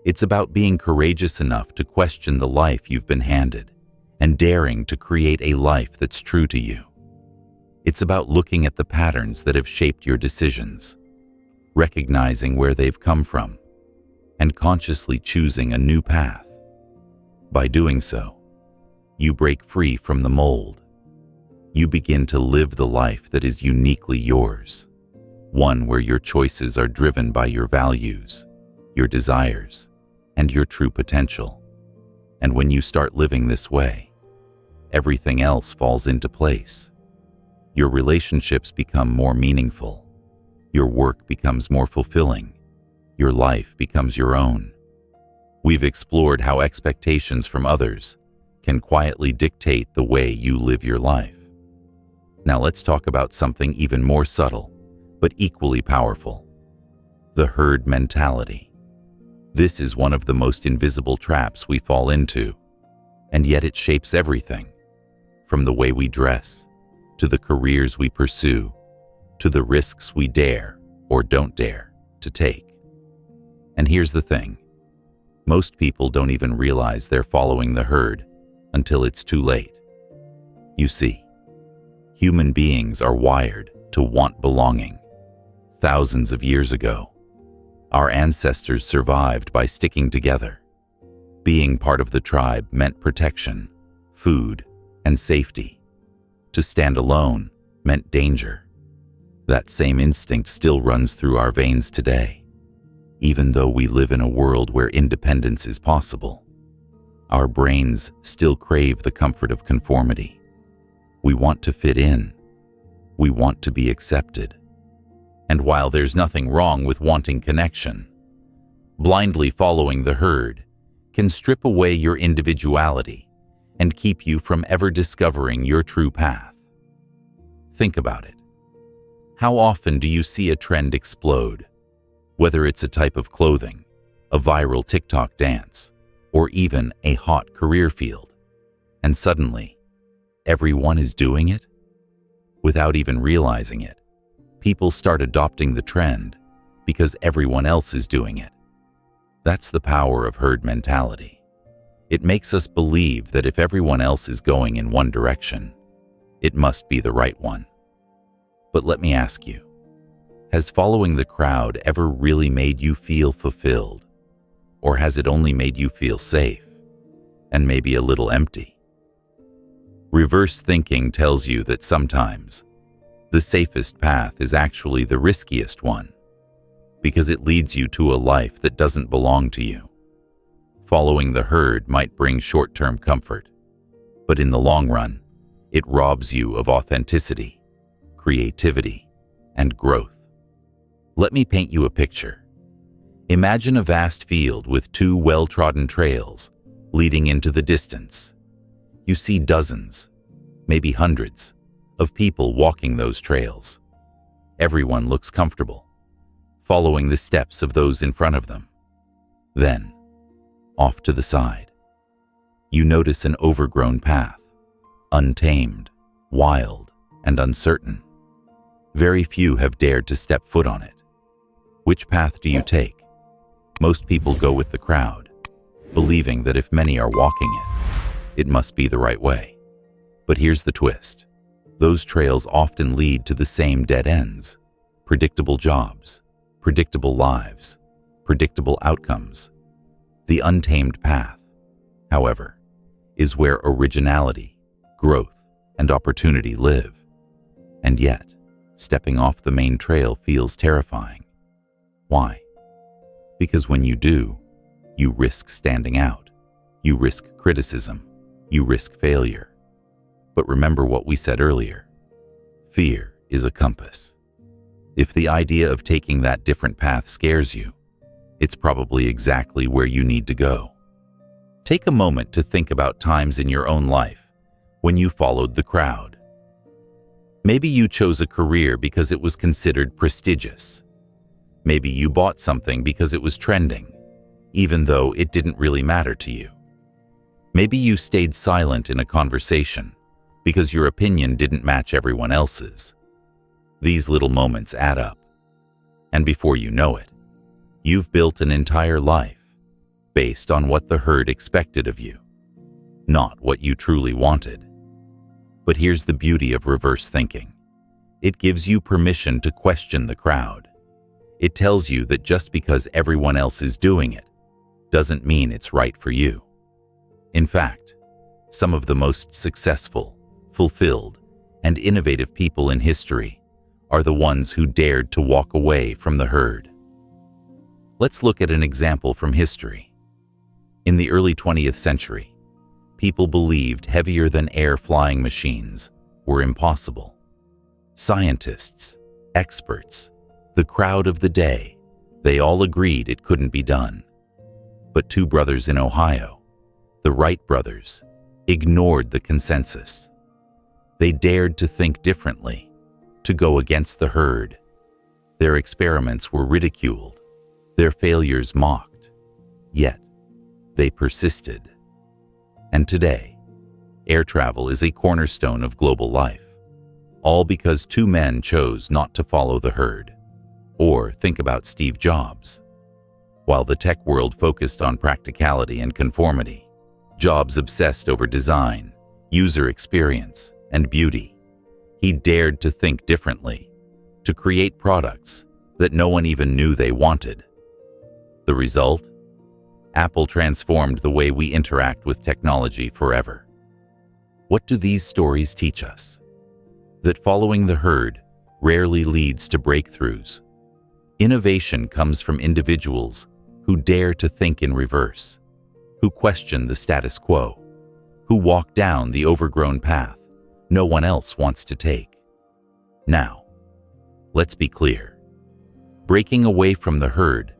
Speaker 1: It's about being courageous enough to question the life you've been handed and daring to create a life that's true to you. It's about looking at the patterns that have shaped your decisions, recognizing where they've come from, and consciously choosing a new path. By doing so, you break free from the mold. You begin to live the life that is uniquely yours, one where your choices are driven by your values, your desires, and your true potential. And when you start living this way, everything else falls into place. Your relationships become more meaningful. Your work becomes more fulfilling. Your life becomes your own. We've explored how expectations from others can quietly dictate the way you live your life. Now let's talk about something even more subtle, but equally powerful: the herd mentality. This is one of the most invisible traps we fall into, and yet it shapes everything, from the way we dress, to the careers we pursue, to the risks we dare or don't dare to take. And here's the thing: most people don't even realize they're following the herd until it's too late. You see, human beings are wired to want belonging. Thousands of years ago, our ancestors survived by sticking together. Being part of the tribe meant protection, food, and safety. To stand alone meant danger. That same instinct still runs through our veins today. Even though we live in a world where independence is possible, our brains still crave the comfort of conformity. We want to fit in. We want to be accepted. And while there's nothing wrong with wanting connection, blindly following the herd can strip away your individuality and keep you from ever discovering your true path. Think about it. How often do you see a trend explode? Whether it's a type of clothing, a viral TikTok dance, or even a hot career field, and suddenly, everyone is doing it? Without even realizing it, people start adopting the trend because everyone else is doing it. That's the power of herd mentality. It makes us believe that if everyone else is going in one direction, it must be the right one. But let me ask you, has following the crowd ever really made you feel fulfilled? Or has it only made you feel safe and maybe a little empty? Reverse thinking tells you that sometimes the safest path is actually the riskiest one, because it leads you to a life that doesn't belong to you. Following the herd might bring short-term comfort, but in the long run, it robs you of authenticity, creativity, and growth. Let me paint you a picture. Imagine a vast field with two well-trodden trails leading into the distance. You see dozens, maybe hundreds, of people walking those trails. Everyone looks comfortable, following the steps of those in front of them. Then, off to the side, You notice an overgrown path, untamed, wild, and uncertain. Very few have dared to step foot on it. Which path do you take? Most people go with the crowd, believing that if many are walking it must be the right way. But here's the twist. Those trails often lead to the same dead ends: predictable jobs, predictable lives, predictable outcomes. The untamed path, however, is where originality, growth, and opportunity live. And yet, stepping off the main trail feels terrifying. Why? Because when you do, you risk standing out. You risk criticism. You risk failure. But remember what we said earlier. Fear is a compass. If the idea of taking that different path scares you, it's probably exactly where you need to go. Take a moment to think about times in your own life when you followed the crowd. Maybe you chose a career because it was considered prestigious. Maybe you bought something because it was trending, even though it didn't really matter to you. Maybe you stayed silent in a conversation because your opinion didn't match everyone else's. These little moments add up, and before you know it, you've built an entire life based on what the herd expected of you, not what you truly wanted. But here's the beauty of reverse thinking. It gives you permission to question the crowd. It tells you that just because everyone else is doing it doesn't mean it's right for you. In fact, some of the most successful, fulfilled, and innovative people in history are the ones who dared to walk away from the herd. Let's look at an example from history. In the early 20th century, people believed heavier-than-air flying machines were impossible. Scientists, experts, the crowd of the day, they all agreed it couldn't be done. But two brothers in Ohio, the Wright brothers, ignored the consensus. They dared to think differently, to go against the herd. Their experiments were ridiculed, their failures mocked, yet they persisted. And today, air travel is a cornerstone of global life, all because two men chose not to follow the herd. Or think about Steve Jobs. While the tech world focused on practicality and conformity, Jobs obsessed over design, user experience, and beauty. He dared to think differently, to create products that no one even knew they wanted. The result? Apple transformed the way we interact with technology forever. What do these stories teach us? That following the herd rarely leads to breakthroughs. Innovation comes from individuals who dare to think in reverse, who question the status quo, who walk down the overgrown path no one else wants to take. Now, let's be clear. Breaking away from the herd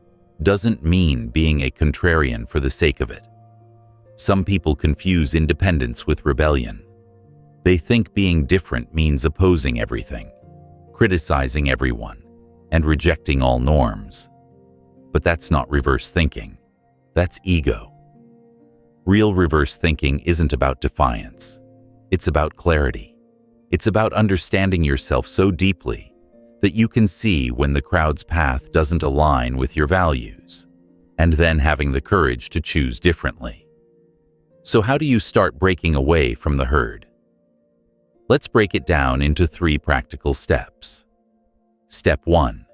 Speaker 1: doesn't mean being a contrarian for the sake of it. Some people confuse independence with rebellion. They think being different means opposing everything, criticizing everyone, and rejecting all norms. But that's not reverse thinking. That's ego. Real reverse thinking isn't about defiance. It's about clarity. It's about understanding yourself so deeply that you can see when the crowd's path doesn't align with your values, and then having the courage to choose differently. So how do you start breaking away from the herd? Let's break it down into 3 practical steps. Step 1.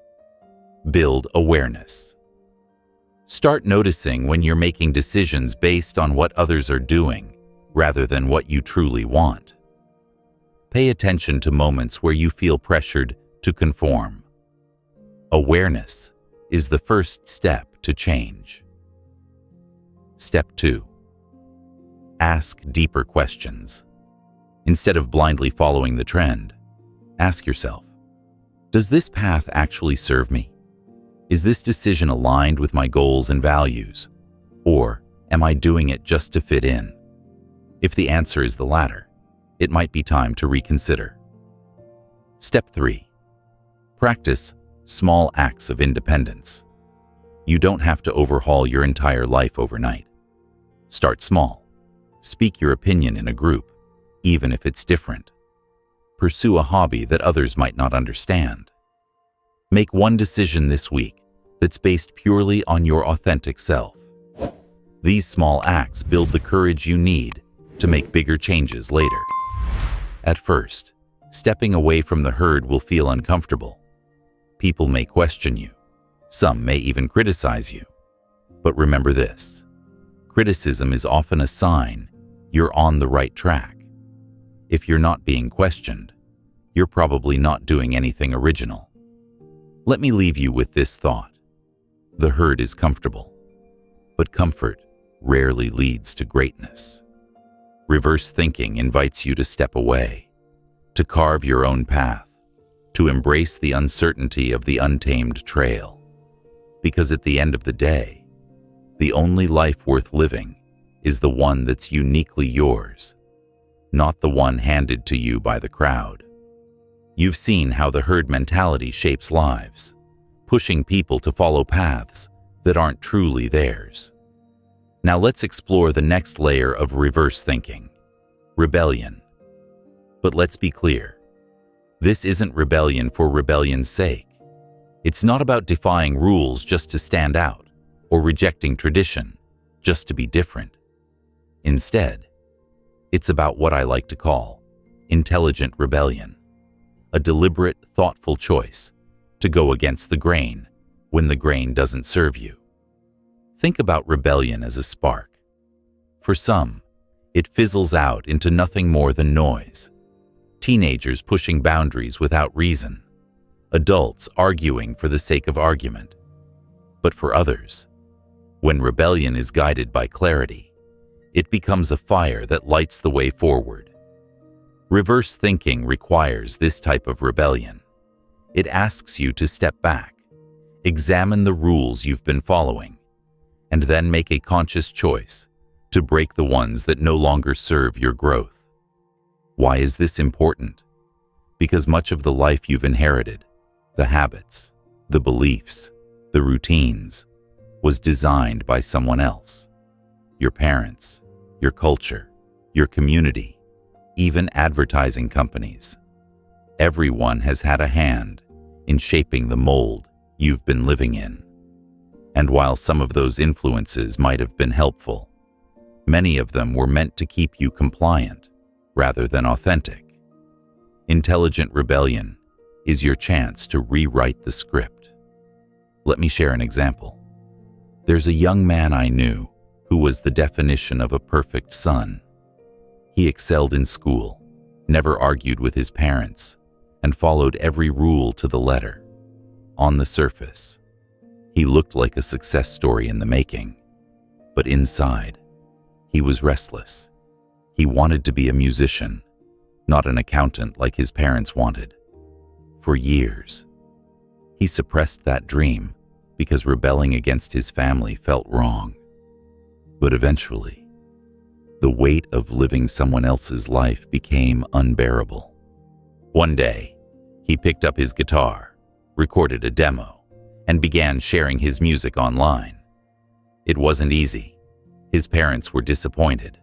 Speaker 1: Build awareness. Start noticing when you're making decisions based on what others are doing, rather than what you truly want. Pay attention to moments where you feel pressured to conform. Awareness is the first step to change. Step 2. Ask deeper questions. Instead of blindly following the trend, ask yourself, does this path actually serve me? Is this decision aligned with my goals and values? Or am I doing it just to fit in? If the answer is the latter, it might be time to reconsider. Step 3. Practice small acts of independence. You don't have to overhaul your entire life overnight. Start small. Speak your opinion in a group, even if it's different. Pursue a hobby that others might not understand. Make one decision this week that's based purely on your authentic self. These small acts build the courage you need to make bigger changes later. At first, stepping away from the herd will feel uncomfortable. People may question you. Some may even criticize you. But remember this: criticism is often a sign you're on the right track. If you're not being questioned, you're probably not doing anything original. Let me leave you with this thought. The herd is comfortable, but comfort rarely leads to greatness. Reverse thinking invites you to step away, to carve your own path, to embrace the uncertainty of the untamed trail. Because at the end of the day, the only life worth living is the one that's uniquely yours, not the one handed to you by the crowd. You've seen how the herd mentality shapes lives, pushing people to follow paths that aren't truly theirs. Now let's explore the next layer of reverse thinking: rebellion. But let's be clear. This isn't rebellion for rebellion's sake. It's not about defying rules just to stand out or rejecting tradition just to be different. Instead, it's about what I like to call intelligent rebellion, a deliberate, thoughtful choice to go against the grain when the grain doesn't serve you. Think about rebellion as a spark. For some, it fizzles out into nothing more than noise. Teenagers pushing boundaries without reason. Adults arguing for the sake of argument. But for others, when rebellion is guided by clarity, it becomes a fire that lights the way forward. Reverse thinking requires this type of rebellion. It asks you to step back, examine the rules you've been following, and then make a conscious choice to break the ones that no longer serve your growth. Why is this important? Because much of the life you've inherited, the habits, the beliefs, the routines, was designed by someone else. Your parents, your culture, your community, even advertising companies. Everyone has had a hand in shaping the mold you've been living in. And while some of those influences might have been helpful, many of them were meant to keep you compliant rather than authentic. Intelligent rebellion is your chance to rewrite the script. Let me share an example. There's a young man I knew who was the definition of a perfect son. He excelled in school, never argued with his parents, and followed every rule to the letter. On the surface, he looked like a success story in the making, but inside, he was restless. He wanted to be a musician, not an accountant like his parents wanted. For years, he suppressed that dream because rebelling against his family felt wrong. But eventually, the weight of living someone else's life became unbearable. One day, he picked up his guitar, recorded a demo, and began sharing his music online. It wasn't easy. His parents were disappointed.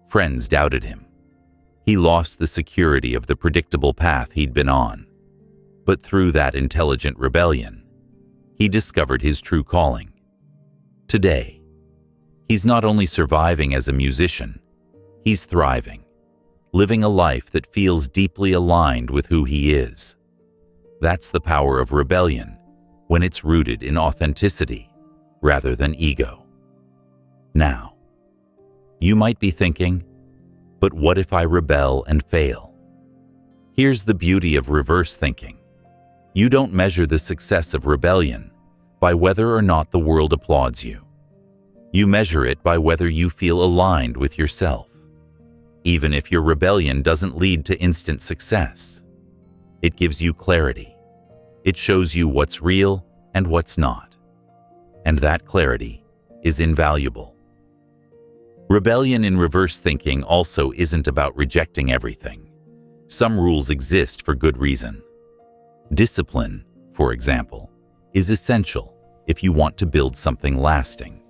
Speaker 1: Friends doubted him. He lost the security of the predictable path he'd been on. But through that intelligent rebellion, he discovered his true calling. Today, he's not only surviving as a musician, he's thriving, living a life that feels deeply aligned with who he is. That's the power of rebellion when it's rooted in authenticity rather than ego. Now, you might be thinking, but what if I rebel and fail? Here's the beauty of reverse thinking. You don't measure the success of rebellion by whether or not the world applauds you. You measure it by whether you feel aligned with yourself. Even if your rebellion doesn't lead to instant success, it gives you clarity. It shows you what's real and what's not. And that clarity is invaluable. Rebellion in reverse thinking also isn't about rejecting everything. Some rules exist for good reason. Discipline, for example, is essential if you want to build something lasting.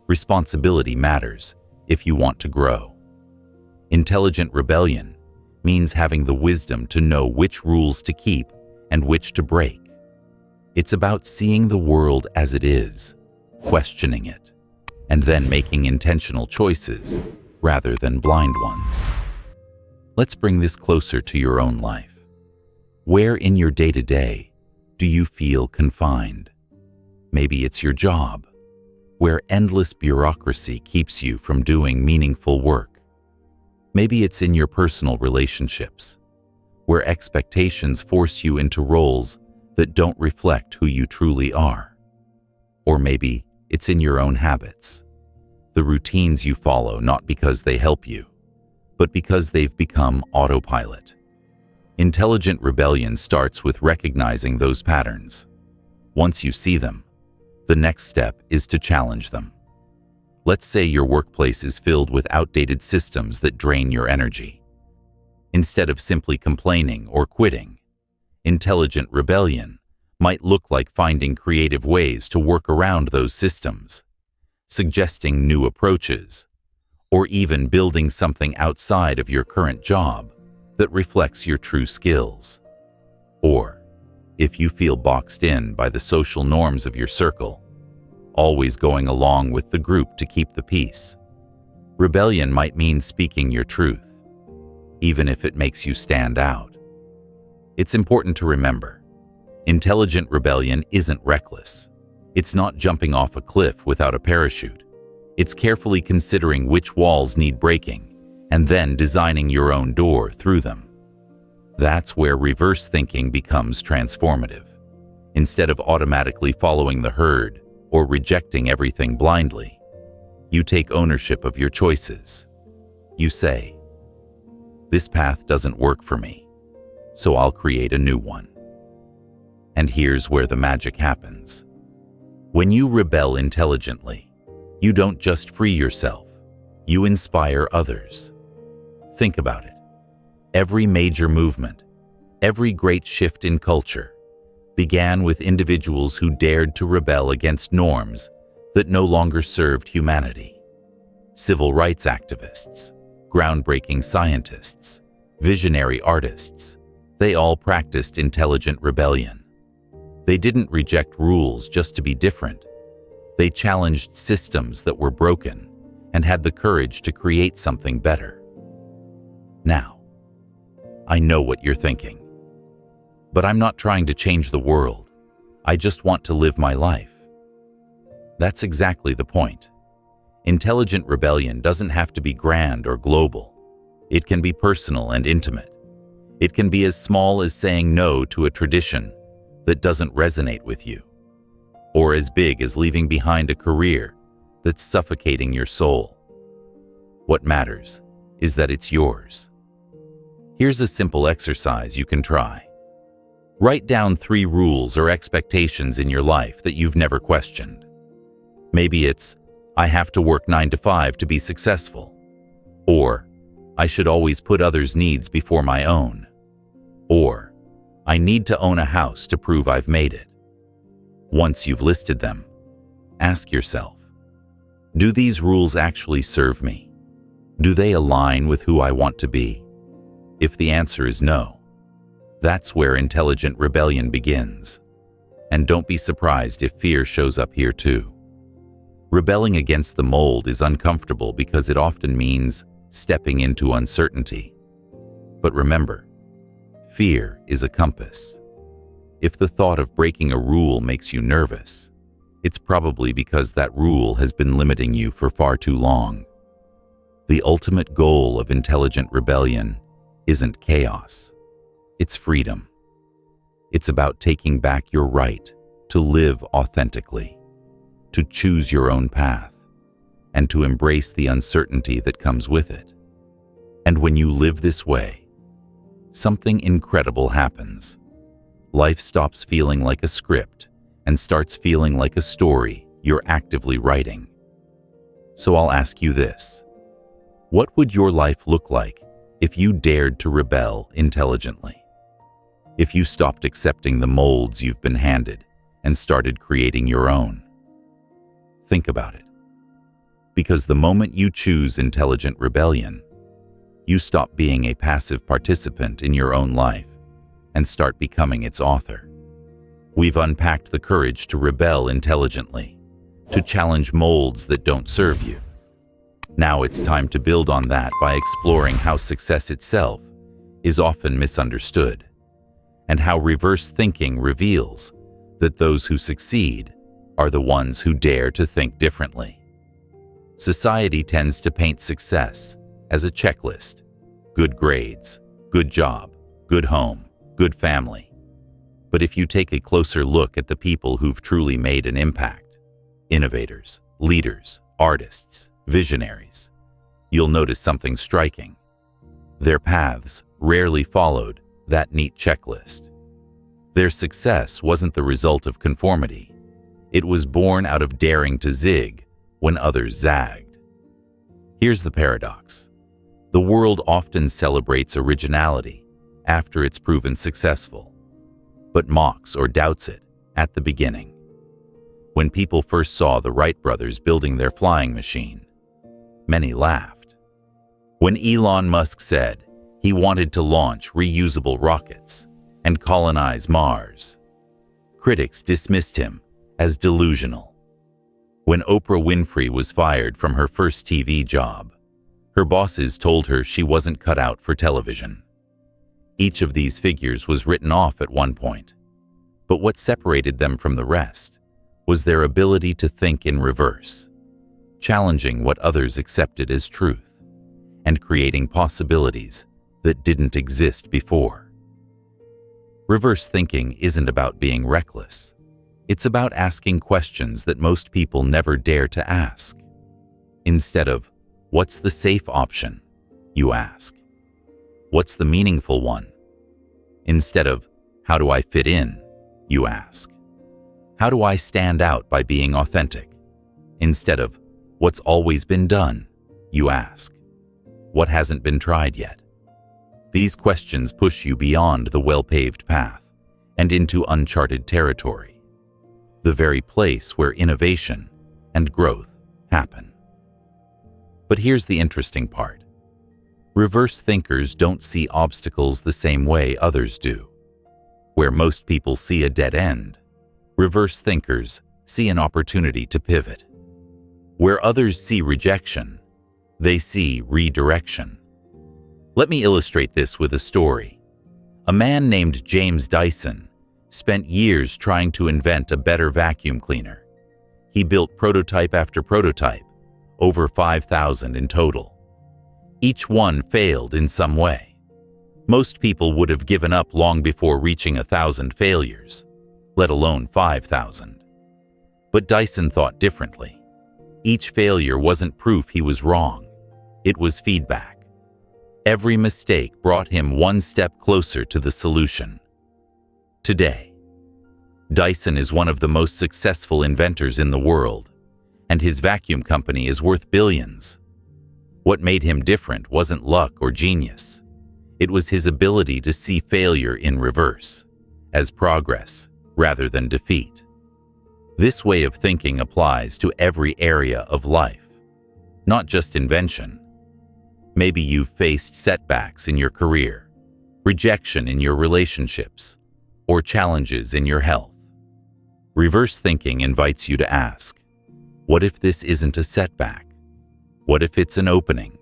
Speaker 1: Responsibility matters if you want to grow. Intelligent rebellion means having the wisdom to know which rules to keep and which to break. It's about seeing the world as it is, questioning it, and then making intentional choices rather than blind ones. Let's bring this closer to your own life. Where in your day-to-day do you feel confined? Maybe it's your job, where endless bureaucracy keeps you from doing meaningful work. Maybe it's in your personal relationships, where expectations force you into roles that don't reflect who you truly are. Or maybe it's in your own habits, the routines you follow not because they help you, but because they've become autopilot. Intelligent rebellion starts with recognizing those patterns. Once you see them, the next step is to challenge them. Let's say your workplace is filled with outdated systems that drain your energy. Instead of simply complaining or quitting, intelligent rebellion might look like finding creative ways to work around those systems, suggesting new approaches, or even building something outside of your current job that reflects your true skills. Or, if you feel boxed in by the social norms of your circle, always going along with the group to keep the peace, rebellion might mean speaking your truth, even if it makes you stand out. It's important to remember, intelligent rebellion isn't reckless. It's not jumping off a cliff without a parachute. It's carefully considering which walls need breaking and then designing your own door through them. That's where reverse thinking becomes transformative. Instead of automatically following the herd or rejecting everything blindly, you take ownership of your choices. You say, "This path doesn't work for me, so I'll create a new one." And here's where the magic happens. When you rebel intelligently, you don't just free yourself, you inspire others. Think about it. Every major movement, every great shift in culture, began with individuals who dared to rebel against norms that no longer served humanity. Civil rights activists, groundbreaking scientists, visionary artists, they all practiced intelligent rebellion. They didn't reject rules just to be different. They challenged systems that were broken and had the courage to create something better. Now, I know what you're thinking. But I'm not trying to change the world. I just want to live my life. That's exactly the point. Intelligent rebellion doesn't have to be grand or global. It can be personal and intimate. It can be as small as saying no to a tradition that doesn't resonate with you, or as big as leaving behind a career that's suffocating your soul. What matters is that it's yours. Here's a simple exercise you can try. Write down 3 rules or expectations in your life that you've never questioned. Maybe it's, I have to work 9 to 5 to be successful. Or, I should always put others' needs before my own. Or, I need to own a house to prove I've made it. Once you've listed them, ask yourself, do these rules actually serve me? Do they align with who I want to be? If the answer is no, that's where intelligent rebellion begins. And don't be surprised if fear shows up here too. Rebelling against the mold is uncomfortable because it often means stepping into uncertainty. But remember, fear is a compass. If the thought of breaking a rule makes you nervous, it's probably because that rule has been limiting you for far too long. The ultimate goal of intelligent rebellion isn't chaos. It's freedom. It's about taking back your right to live authentically, to choose your own path, and to embrace the uncertainty that comes with it. And when you live this way, something incredible happens. Life stops feeling like a script and starts feeling like a story you're actively writing. So I'll ask you this. What would your life look like if you dared to rebel intelligently? If you stopped accepting the molds you've been handed and started creating your own? Think about it. Because the moment you choose intelligent rebellion, you stop being a passive participant in your own life and start becoming its author. We've unpacked the courage to rebel intelligently, to challenge molds that don't serve you. Now it's time to build on that by exploring how success itself is often misunderstood, and how reverse thinking reveals that those who succeed are the ones who dare to think differently. Society tends to paint success as a checklist: good grades, good job, good home, good family. But if you take a closer look at the people who've truly made an impact, innovators, leaders, artists, visionaries, you'll notice something striking. Their paths rarely followed that neat checklist. Their success wasn't the result of conformity. It was born out of daring to zig when others zagged. Here's the paradox. The world often celebrates originality after it's proven successful, but mocks or doubts it at the beginning. When people first saw the Wright brothers building their flying machine, many laughed. When Elon Musk said he wanted to launch reusable rockets and colonize Mars, critics dismissed him as delusional. When Oprah Winfrey was fired from her first TV job, her bosses told her she wasn't cut out for television. Each of these figures was written off at one point, but what separated them from the rest was their ability to think in reverse, challenging what others accepted as truth, and creating possibilities that didn't exist before. Reverse thinking isn't about being reckless. It's about asking questions that most people never dare to ask. Instead of, "What's the safe option?" you ask, "What's the meaningful one?" Instead of, "How do I fit in?" you ask, "How do I stand out by being authentic?" Instead of, "What's always been done?" you ask, "What hasn't been tried yet?" These questions push you beyond the well-paved path and into uncharted territory, the very place where innovation and growth happen. But here's the interesting part. Reverse thinkers don't see obstacles the same way others do. Where most people see a dead end, reverse thinkers see an opportunity to pivot. Where others see rejection, they see redirection. Let me illustrate this with a story. A man named James Dyson spent years trying to invent a better vacuum cleaner. He built prototype after prototype, over 5,000 in total. Each one failed in some way. Most people would have given up long before reaching 1,000 failures, let alone 5,000. But Dyson thought differently. Each failure wasn't proof he was wrong. It was feedback. Every mistake brought him one step closer to the solution. Today, Dyson is one of the most successful inventors in the world, and his vacuum company is worth billions. What made him different wasn't luck or genius. It was his ability to see failure in reverse, as progress rather than defeat. This way of thinking applies to every area of life, not just invention. Maybe you've faced setbacks in your career, rejection in your relationships, or challenges in your health. Reverse thinking invites you to ask, what if this isn't a setback? What if it's an opening?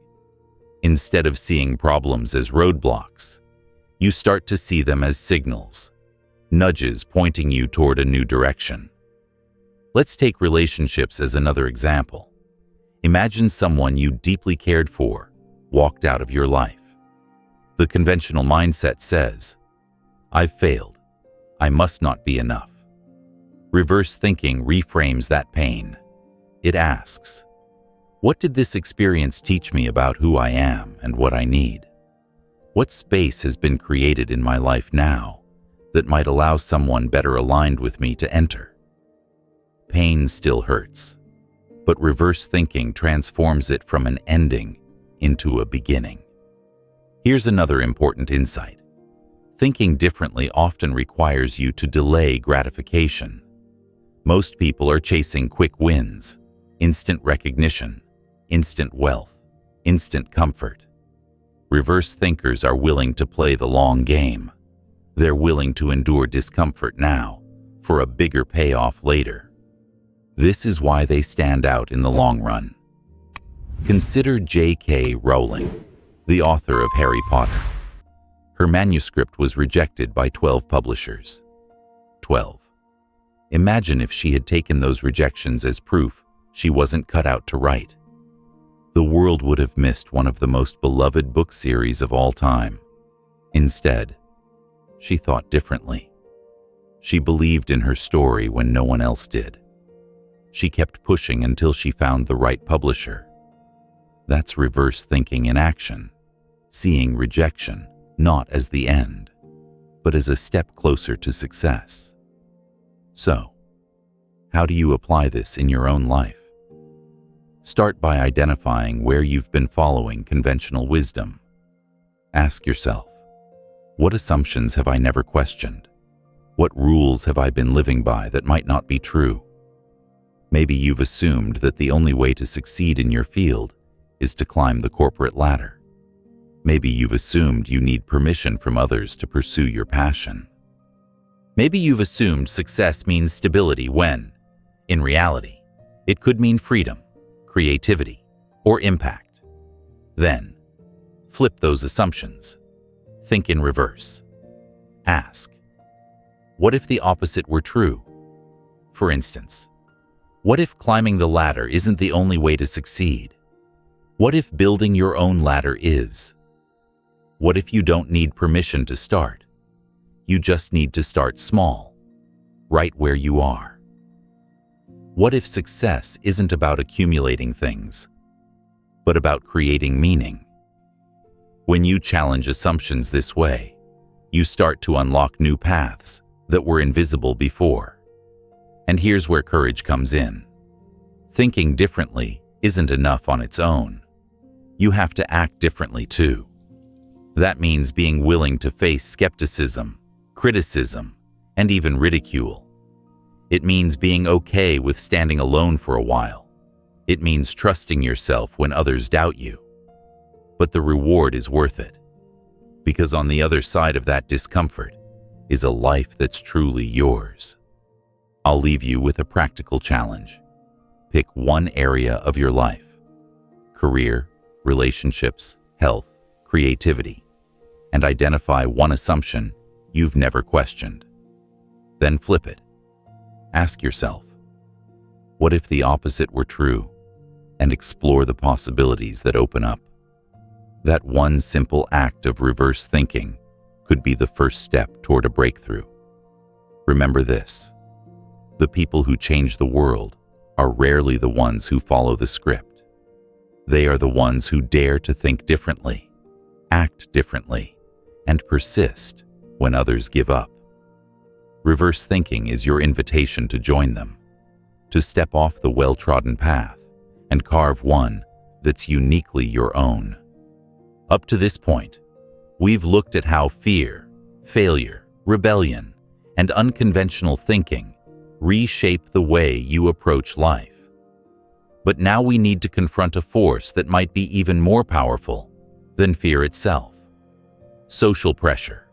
Speaker 1: Instead of seeing problems as roadblocks, you start to see them as signals, nudges pointing you toward a new direction. Let's take relationships as another example. Imagine someone you deeply cared for walked out of your life. The conventional mindset says, "I've failed. I must not be enough." Reverse thinking reframes that pain. It asks, what did this experience teach me about who I am and what I need? What space has been created in my life now that might allow someone better aligned with me to enter? Pain still hurts, but reverse thinking transforms it from an ending into a beginning. Here's another important insight. Thinking differently often requires you to delay gratification. Most people are chasing quick wins, instant recognition, instant wealth, instant comfort. Reverse thinkers are willing to play the long game. They're willing to endure discomfort now for a bigger payoff later. This is why they stand out in the long run. Consider J.K. Rowling, the author of Harry Potter. Her manuscript was rejected by 12 publishers. 12. Imagine if she had taken those rejections as proof she wasn't cut out to write. The world would have missed one of the most beloved book series of all time. Instead, she thought differently. She believed in her story when no one else did. She kept pushing until she found the right publisher. That's reverse thinking in action, seeing rejection not as the end, but as a step closer to success. So, how do you apply this in your own life? Start by identifying where you've been following conventional wisdom. Ask yourself, what assumptions have I never questioned? What rules have I been living by that might not be true? Maybe you've assumed that the only way to succeed in your field is to climb the corporate ladder. Maybe you've assumed you need permission from others to pursue your passion. Maybe you've assumed success means stability when, in reality, it could mean freedom, creativity, or impact. Then, flip those assumptions. Think in reverse. Ask, what if the opposite were true? For instance, what if climbing the ladder isn't the only way to succeed? What if building your own ladder is? What if you don't need permission to start? You just need to start small, right where you are. What if success isn't about accumulating things, but about creating meaning? When you challenge assumptions this way, you start to unlock new paths that were invisible before. And here's where courage comes in. Thinking differently isn't enough on its own. You have to act differently too. That means being willing to face skepticism, criticism, and even ridicule. It means being okay with standing alone for a while. It means trusting yourself when others doubt you. But the reward is worth it, because on the other side of that discomfort is a life that's truly yours. I'll leave you with a practical challenge. Pick one area of your life: career, relationships, health, creativity, and identify one assumption you've never questioned. Then flip it. Ask yourself, what if the opposite were true? And explore the possibilities that open up. That one simple act of reverse thinking could be the first step toward a breakthrough. Remember this: the people who change the world are rarely the ones who follow the script. They are the ones who dare to think differently, act differently, and persist when others give up. Reverse thinking is your invitation to join them, to step off the well-trodden path and carve one that's uniquely your own. Up to this point, we've looked at how fear, failure, rebellion, and unconventional thinking reshape the way you approach life. But now we need to confront a force that might be even more powerful than fear itself: social pressure.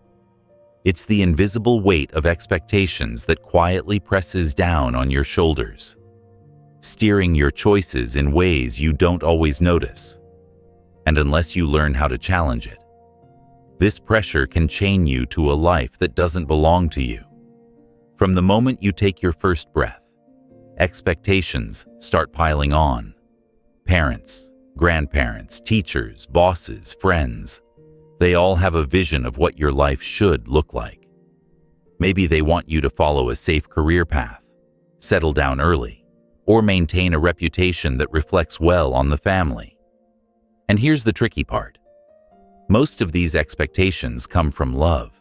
Speaker 1: It's the invisible weight of expectations that quietly presses down on your shoulders, steering your choices in ways you don't always notice. And unless you learn how to challenge it, this pressure can chain you to a life that doesn't belong to you. From the moment you take your first breath, expectations start piling on. Parents, grandparents, teachers, bosses, friends, they all have a vision of what your life should look like. Maybe they want you to follow a safe career path, settle down early, or maintain a reputation that reflects well on the family. And here's the tricky part. Most of these expectations come from love.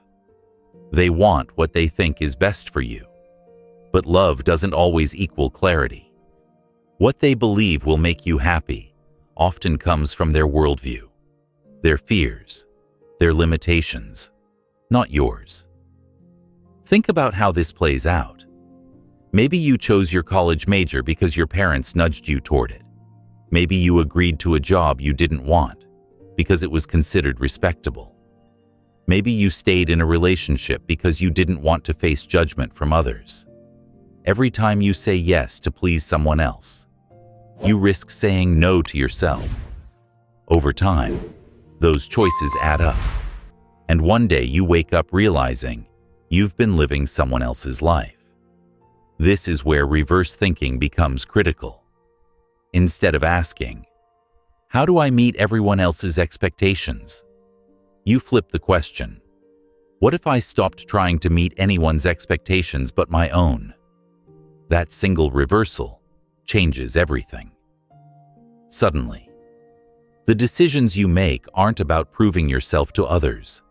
Speaker 1: They want what they think is best for you. But love doesn't always equal clarity. What they believe will make you happy often comes from their worldview, their fears, their limitations, not yours. Think about how this plays out. Maybe you chose your college major because your parents nudged you toward it. Maybe you agreed to a job you didn't want. because it was considered respectable. Maybe you stayed in a relationship because you didn't want to face judgment from others. Every time you say yes to please someone else, you risk saying no to yourself. Over time, those choices add up. And one day you wake up realizing you've been living someone else's life. This is where reverse thinking becomes critical. Instead of asking, "How do I meet everyone else's expectations?" you flip the question, "What if I stopped trying to meet anyone's expectations but my own?" That single reversal changes everything. Suddenly, the decisions you make aren't about proving yourself to others.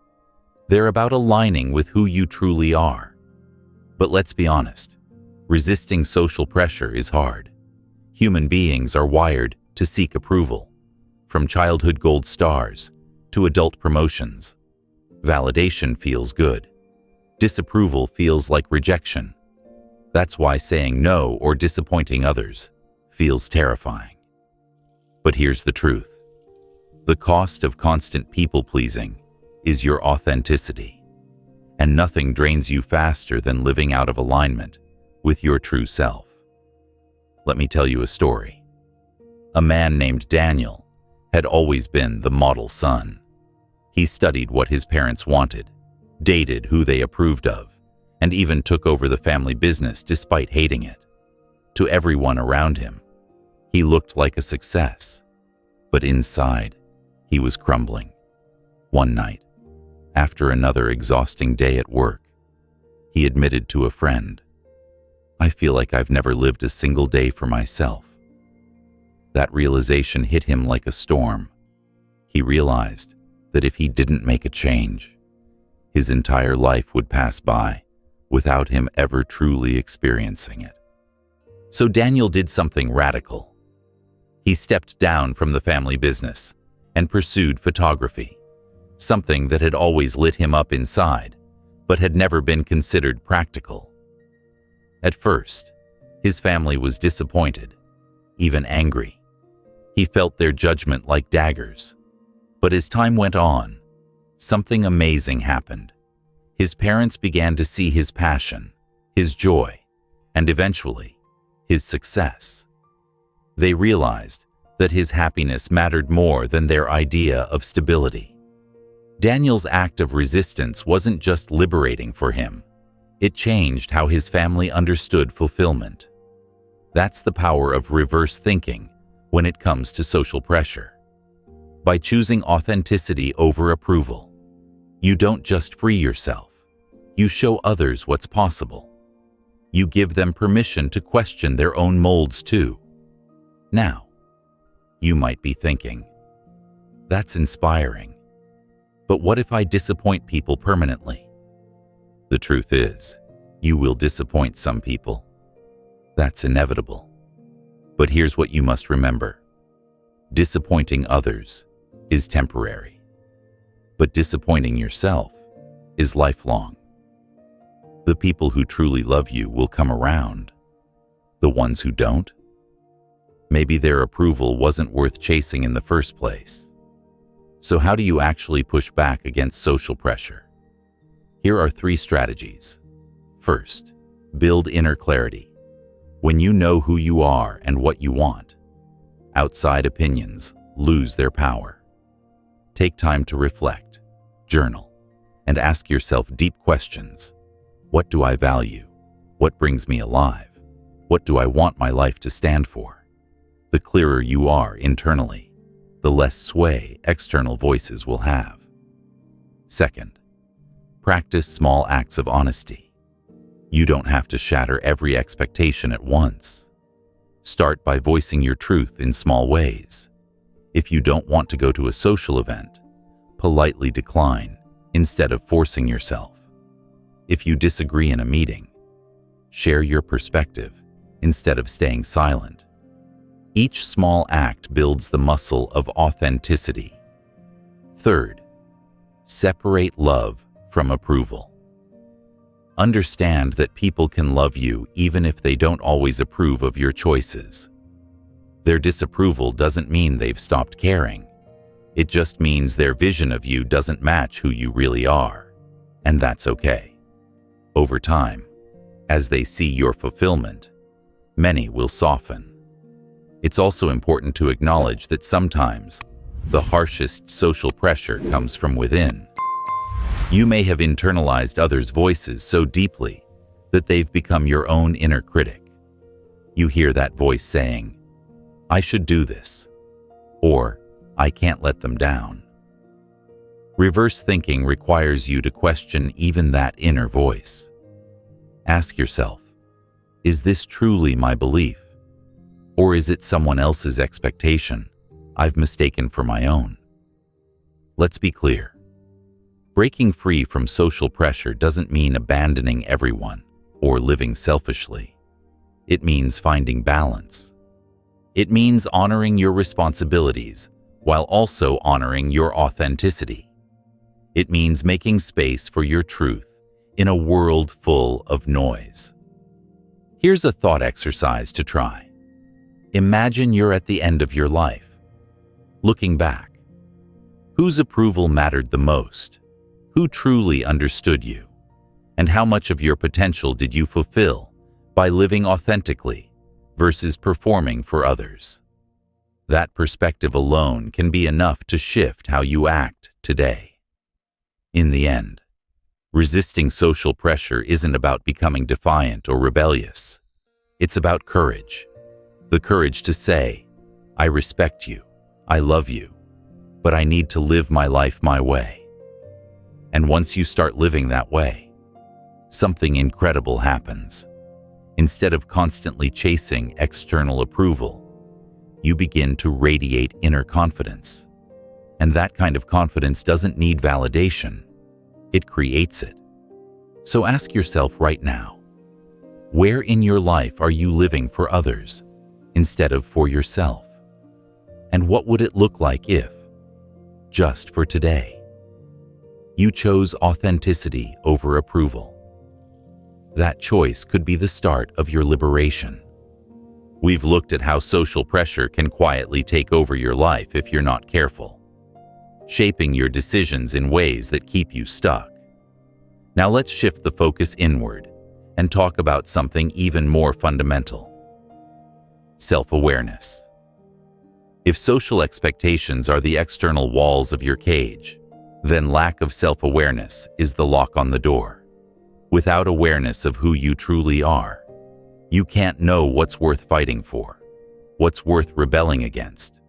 Speaker 1: They're about aligning with who you truly are. But let's be honest, resisting social pressure is hard. Human beings are wired to seek approval, from childhood gold stars to adult promotions. Validation feels good. Disapproval feels like rejection. That's why saying no or disappointing others feels terrifying. But here's the truth. The cost of constant people-pleasing is your authenticity, and nothing drains you faster than living out of alignment with your true self. Let me tell you a story. A man named Daniel had always been the model son. He studied what his parents wanted, dated who they approved of, and even took over the family business despite hating it. To everyone around him, he looked like a success, but inside, he was crumbling. One night, after another exhausting day at work, he admitted to a friend, "I feel like I've never lived a single day for myself." That realization hit him like a storm. He realized that if he didn't make a change, his entire life would pass by without him ever truly experiencing it. So Daniel did something radical. He stepped down from the family business and pursued photography, something that had always lit him up inside, but had never been considered practical. At first, his family was disappointed, even angry. He felt their judgment like daggers. But as time went on, something amazing happened. His parents began to see his passion, his joy, and eventually, his success. They realized that his happiness mattered more than their idea of stability. Daniel's act of resistance wasn't just liberating for him. It changed how his family understood fulfillment. That's the power of reverse thinking when it comes to social pressure. By choosing authenticity over approval, you don't just free yourself, you show others what's possible. You give them permission to question their own molds too. Now, you might be thinking, "That's inspiring. But what if I disappoint people permanently?" The truth is, you will disappoint some people. That's inevitable. But here's what you must remember. Disappointing others is temporary, but disappointing yourself is lifelong. The people who truly love you will come around. The ones who don't, maybe their approval wasn't worth chasing in the first place. So how do you actually push back against social pressure? Here are 3 strategies. First, build inner clarity. When you know who you are and what you want, outside opinions lose their power. Take time to reflect, journal, and ask yourself deep questions. What do I value? What brings me alive? What do I want my life to stand for? The clearer you are internally, the less sway external voices will have. Second, practice small acts of honesty. You don't have to shatter every expectation at once. Start by voicing your truth in small ways. If you don't want to go to a social event, politely decline instead of forcing yourself. If you disagree in a meeting, share your perspective instead of staying silent. Each small act builds the muscle of authenticity. Third, separate love from approval. Understand that people can love you even if they don't always approve of your choices. Their disapproval doesn't mean they've stopped caring. It just means their vision of you doesn't match who you really are, and that's okay. Over time, as they see your fulfillment, many will soften. It's also important to acknowledge that sometimes the harshest social pressure comes from within. You may have internalized others' voices so deeply that they've become your own inner critic. You hear that voice saying, "I should do this," or "I can't let them down." Reverse thinking requires you to question even that inner voice. Ask yourself, is this truly my belief? Or is it someone else's expectation I've mistaken for my own? Let's be clear. Breaking free from social pressure doesn't mean abandoning everyone or living selfishly. It means finding balance. It means honoring your responsibilities while also honoring your authenticity. It means making space for your truth in a world full of noise. Here's a thought exercise to try. Imagine you're at the end of your life. Looking back, whose approval mattered the most? Who truly understood you? And how much of your potential did you fulfill by living authentically versus performing for others? That perspective alone can be enough to shift how you act today. In the end, resisting social pressure isn't about becoming defiant or rebellious. It's about courage. The courage to say, "I respect you, I love you, but I need to live my life my way." And once you start living that way, something incredible happens. Instead of constantly chasing external approval, you begin to radiate inner confidence. And that kind of confidence doesn't need validation. It creates it. So ask yourself right now, where in your life are you living for others instead of for yourself? And what would it look like if, just for today, you chose authenticity over approval? That choice could be the start of your liberation. We've looked at how social pressure can quietly take over your life if you're not careful, shaping your decisions in ways that keep you stuck. Now let's shift the focus inward and talk about something even more fundamental: self-awareness. If social expectations are the external walls of your cage, then lack of self-awareness is the lock on the door. Without awareness of who you truly are, you can't know what's worth fighting for, what's worth rebelling against,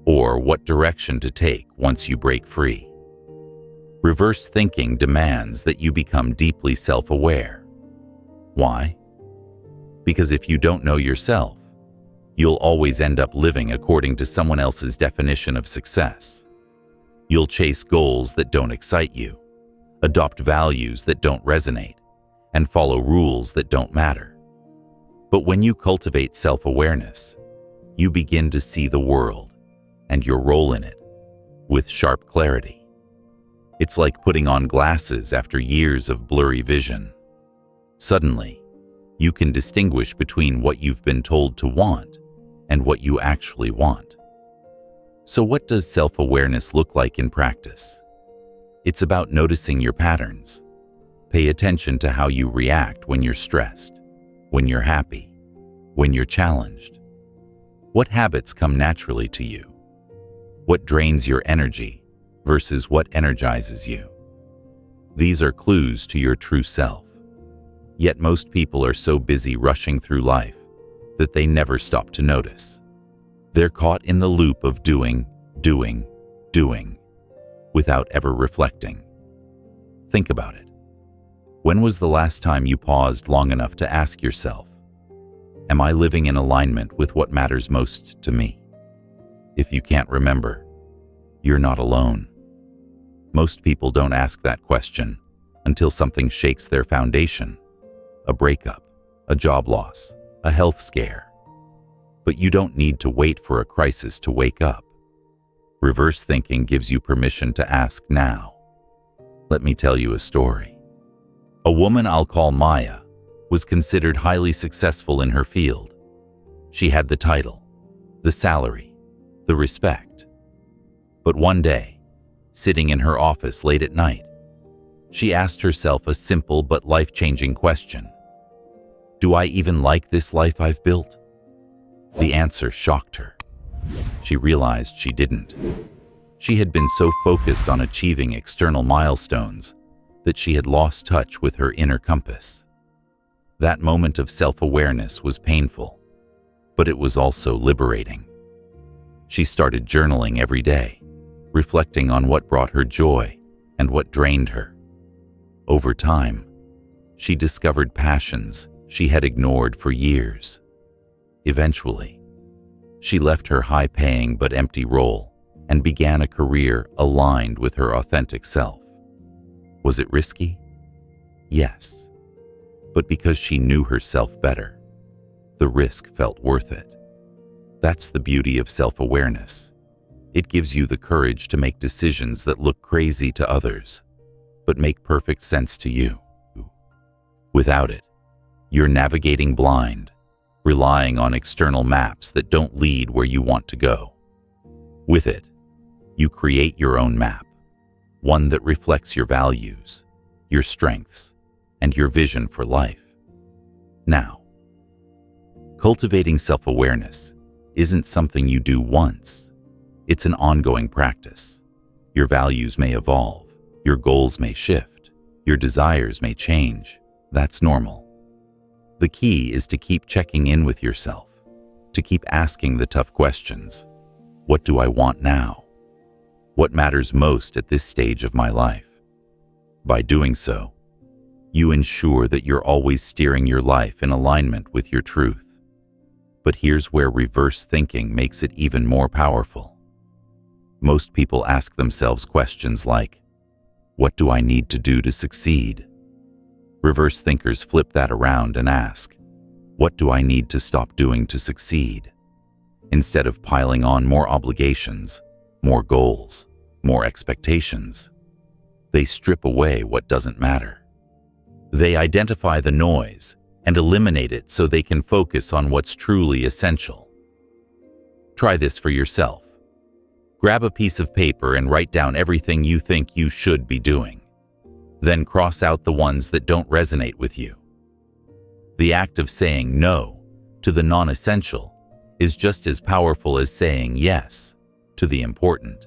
Speaker 1: or what direction to take once you break free. Reverse thinking demands that you become deeply self-aware. Why? Because if you don't know yourself, you'll always end up living according to someone else's definition of success. You'll chase goals that don't excite you, adopt values that don't resonate, and follow rules that don't matter. But when you cultivate self-awareness, you begin to see the world and your role in it with sharp clarity. It's like putting on glasses after years of blurry vision. Suddenly, you can distinguish between what you've been told to want and what you actually want. So what does self-awareness look like in practice? It's about noticing your patterns. Pay attention to how you react when you're stressed, when you're happy, when you're challenged. What habits come naturally to you? What drains your energy versus what energizes you? These are clues to your true self. Yet most people are so busy rushing through life that they never stop to notice. They're caught in the loop of doing, without ever reflecting. Think about it. When was the last time you paused long enough to ask yourself, am I living in alignment with what matters most to me? If you can't remember, you're not alone. Most people don't ask that question until something shakes their foundation. A breakup, a job loss, a health scare. But you don't need to wait for a crisis to wake up. Reverse thinking gives you permission to ask now. Let me tell you a story. A woman I'll call Maya was considered highly successful in her field. She had the title, the salary, the respect. But one day, sitting in her office late at night, she asked herself a simple but life-changing question. Do I even like this life I've built? The answer shocked her. She realized she didn't. She had been so focused on achieving external milestones that she had lost touch with her inner compass. That moment of self-awareness was painful, but it was also liberating. She started journaling every day, reflecting on what brought her joy and what drained her. Over time, she discovered passions she had ignored for years. Eventually, she left her high-paying but empty role and began a career aligned with her authentic self. Was it risky? Yes. But because she knew herself better, the risk felt worth it. That's the beauty of self-awareness. It gives you the courage to make decisions that look crazy to others, but make perfect sense to you. Without it, you're navigating blind, relying on external maps that don't lead where you want to go. With it, you create your own map, one that reflects your values, your strengths, and your vision for life. Now, cultivating self-awareness isn't something you do once. It's an ongoing practice. Your values may evolve, your goals may shift, your desires may change. That's normal. The key is to keep checking in with yourself, to keep asking the tough questions. What do I want now? What matters most at this stage of my life? By doing so, you ensure that you're always steering your life in alignment with your truth. But here's where reverse thinking makes it even more powerful. Most people ask themselves questions like, what do I need to do to succeed? Reverse thinkers flip that around and ask, what do I need to stop doing to succeed? Instead of piling on more obligations, more goals, more expectations, they strip away what doesn't matter. They identify the noise and eliminate it so they can focus on what's truly essential. Try this for yourself. Grab a piece of paper and write down everything you think you should be doing. Then cross out the ones that don't resonate with you. The act of saying no to the non-essential is just as powerful as saying yes to the important.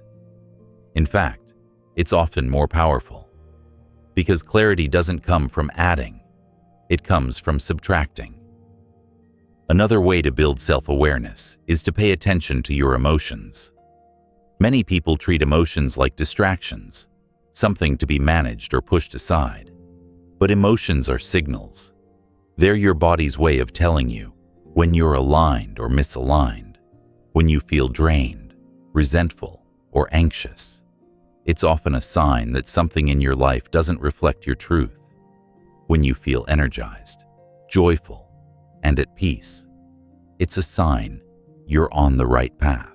Speaker 1: In fact, it's often more powerful, because clarity doesn't come from adding, it comes from subtracting. Another way to build self-awareness is to pay attention to your emotions. Many people treat emotions like distractions, something to be managed or pushed aside. But emotions are signals. They're your body's way of telling you when you're aligned or misaligned, when you feel drained, resentful, or anxious. It's often a sign that something in your life doesn't reflect your truth. When you feel energized, joyful, and at peace, it's a sign you're on the right path.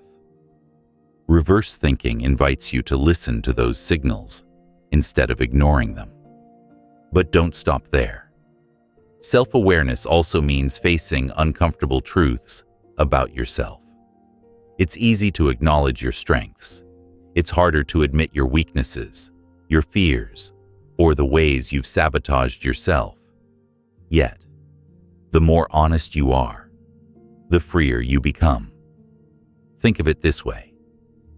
Speaker 1: Reverse thinking invites you to listen to those signals instead of ignoring them. But don't stop there. Self-awareness also means facing uncomfortable truths about yourself. It's easy to acknowledge your strengths. It's harder to admit your weaknesses, your fears, or the ways you've sabotaged yourself. Yet, the more honest you are, the freer you become. Think of it this way: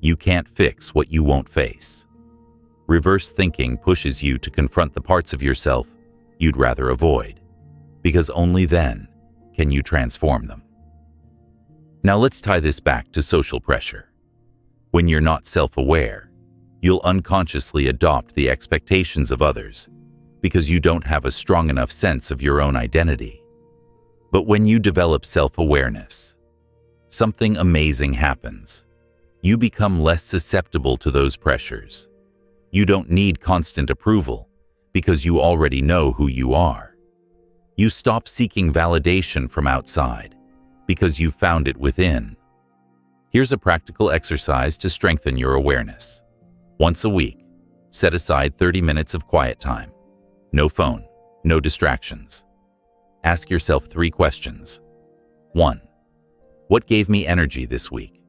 Speaker 1: you can't fix what you won't face. Reverse thinking pushes you to confront the parts of yourself you'd rather avoid, because only then can you transform them. Now let's tie this back to social pressure. When you're not self-aware, you'll unconsciously adopt the expectations of others because you don't have a strong enough sense of your own identity. But when you develop self-awareness, something amazing happens. You become less susceptible to those pressures. You don't need constant approval because you already know who you are. You stop seeking validation from outside because you've found it within. Here's a practical exercise to strengthen your awareness. Once a week, set aside 30 minutes of quiet time. No phone, no distractions. Ask yourself 3 questions. 1. What gave me energy this week?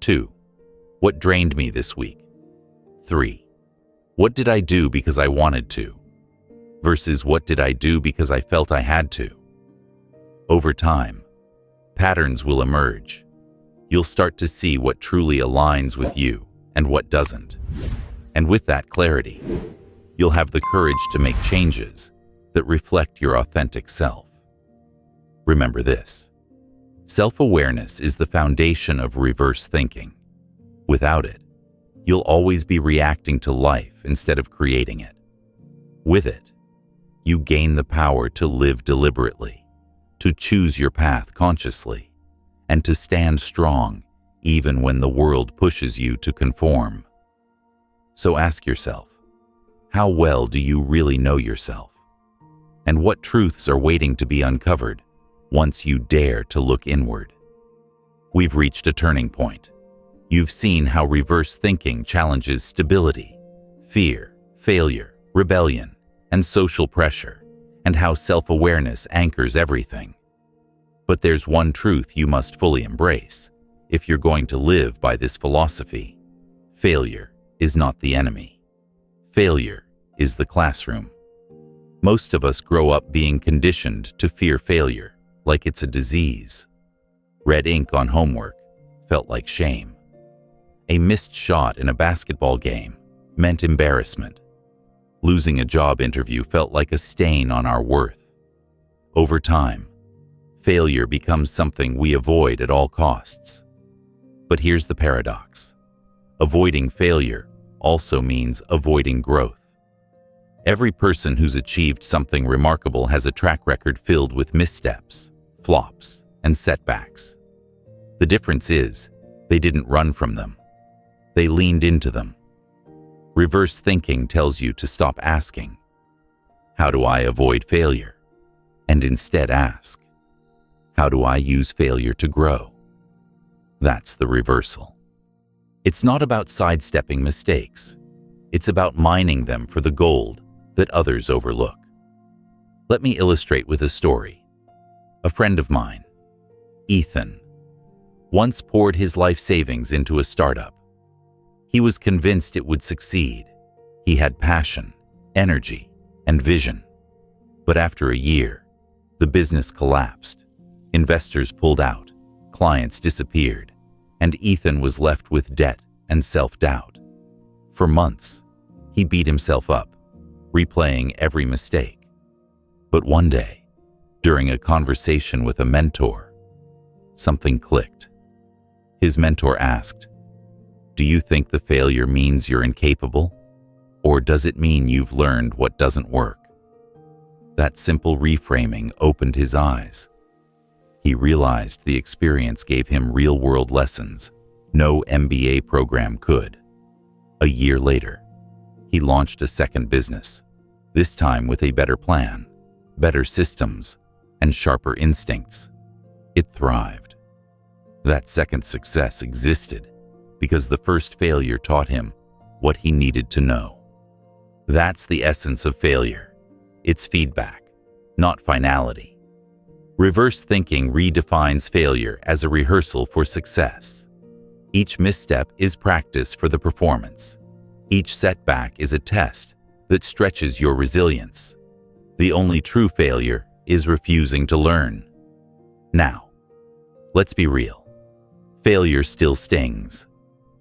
Speaker 1: 2. What drained me this week? 3. What did I do because I wanted to? Versus what did I do because I felt I had to? Over time, patterns will emerge. You'll start to see what truly aligns with you and what doesn't. And with that clarity, you'll have the courage to make changes that reflect your authentic self. Remember this: self-awareness is the foundation of reverse thinking. Without it, you'll always be reacting to life instead of creating it. With it, you gain the power to live deliberately, to choose your path consciously, and to stand strong even when the world pushes you to conform. So ask yourself, how well do you really know yourself? And what truths are waiting to be uncovered once you dare to look inward? We've reached a turning point. You've seen how reverse thinking challenges stability, fear, failure, rebellion, and social pressure, and how self-awareness anchors everything. But there's one truth you must fully embrace if you're going to live by this philosophy. Failure is not the enemy. Failure is the classroom. Most of us grow up being conditioned to fear failure like it's a disease. Red ink on homework felt like shame. A missed shot in a basketball game meant embarrassment. Losing a job interview felt like a stain on our worth. Over time, failure becomes something we avoid at all costs. But here's the paradox. Avoiding failure also means avoiding growth. Every person who's achieved something remarkable has a track record filled with missteps, flops, and setbacks. The difference is, they didn't run from them. They leaned into them. Reverse thinking tells you to stop asking, "How do I avoid failure?" and instead ask, "How do I use failure to grow?" That's the reversal. It's not about sidestepping mistakes. It's about mining them for the gold that others overlook. Let me illustrate with a story. A friend of mine, Ethan, once poured his life savings into a startup. He was convinced it would succeed. He had passion, energy, and vision. But after a year, the business collapsed. Investors pulled out, clients disappeared, and Ethan was left with debt and self-doubt. For months, he beat himself up, replaying every mistake. But one day, during a conversation with a mentor, something clicked. His mentor asked, "Do you think the failure means you're incapable? Or does it mean you've learned what doesn't work?" That simple reframing opened his eyes. He realized the experience gave him real-world lessons no MBA program could. A year later, he launched a second business, this time with a better plan, better systems, and sharper instincts. It thrived. That second success existed because the first failure taught him what he needed to know. That's the essence of failure. It's feedback, not finality. Reverse thinking redefines failure as a rehearsal for success. Each misstep is practice for the performance. Each setback is a test that stretches your resilience. The only true failure is refusing to learn. Now, let's be real. Failure still stings.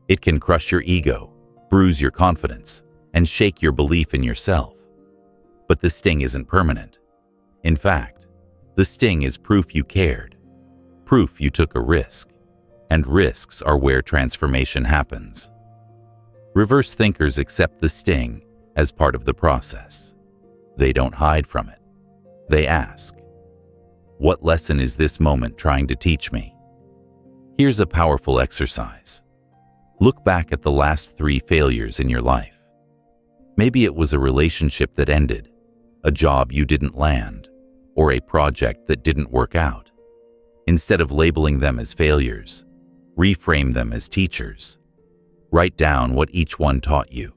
Speaker 1: It can crush your ego, bruise your confidence, and shake your belief in yourself. But the sting isn't permanent. In fact, the sting is proof you cared, proof you took a risk, and risks are where transformation happens. Reverse thinkers accept the sting as part of the process. They don't hide from it. They ask, "What lesson is this moment trying to teach me?" Here's a powerful exercise. Look back at the last 3 failures in your life. Maybe it was a relationship that ended, a job you didn't land, or a project that didn't work out. Instead of labeling them as failures, reframe them as teachers. Write down what each one taught you.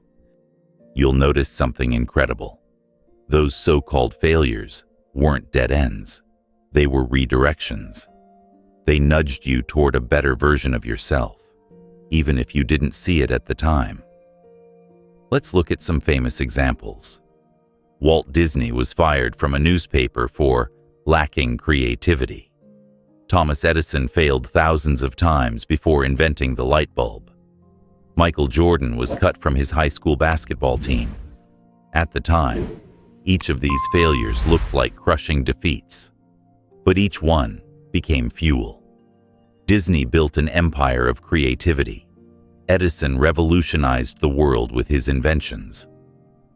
Speaker 1: You'll notice something incredible. Those so-called failures weren't dead ends. They were redirections. They nudged you toward a better version of yourself. even if you didn't see it at the time. Let's look at some famous examples. Walt Disney was fired from a newspaper for lacking creativity. Thomas Edison failed thousands of times before inventing the light bulb. Michael Jordan was cut from his high school basketball team. At the time, each of these failures looked like crushing defeats, but each one became fuel. Disney built an empire of creativity. Edison revolutionized the world with his inventions.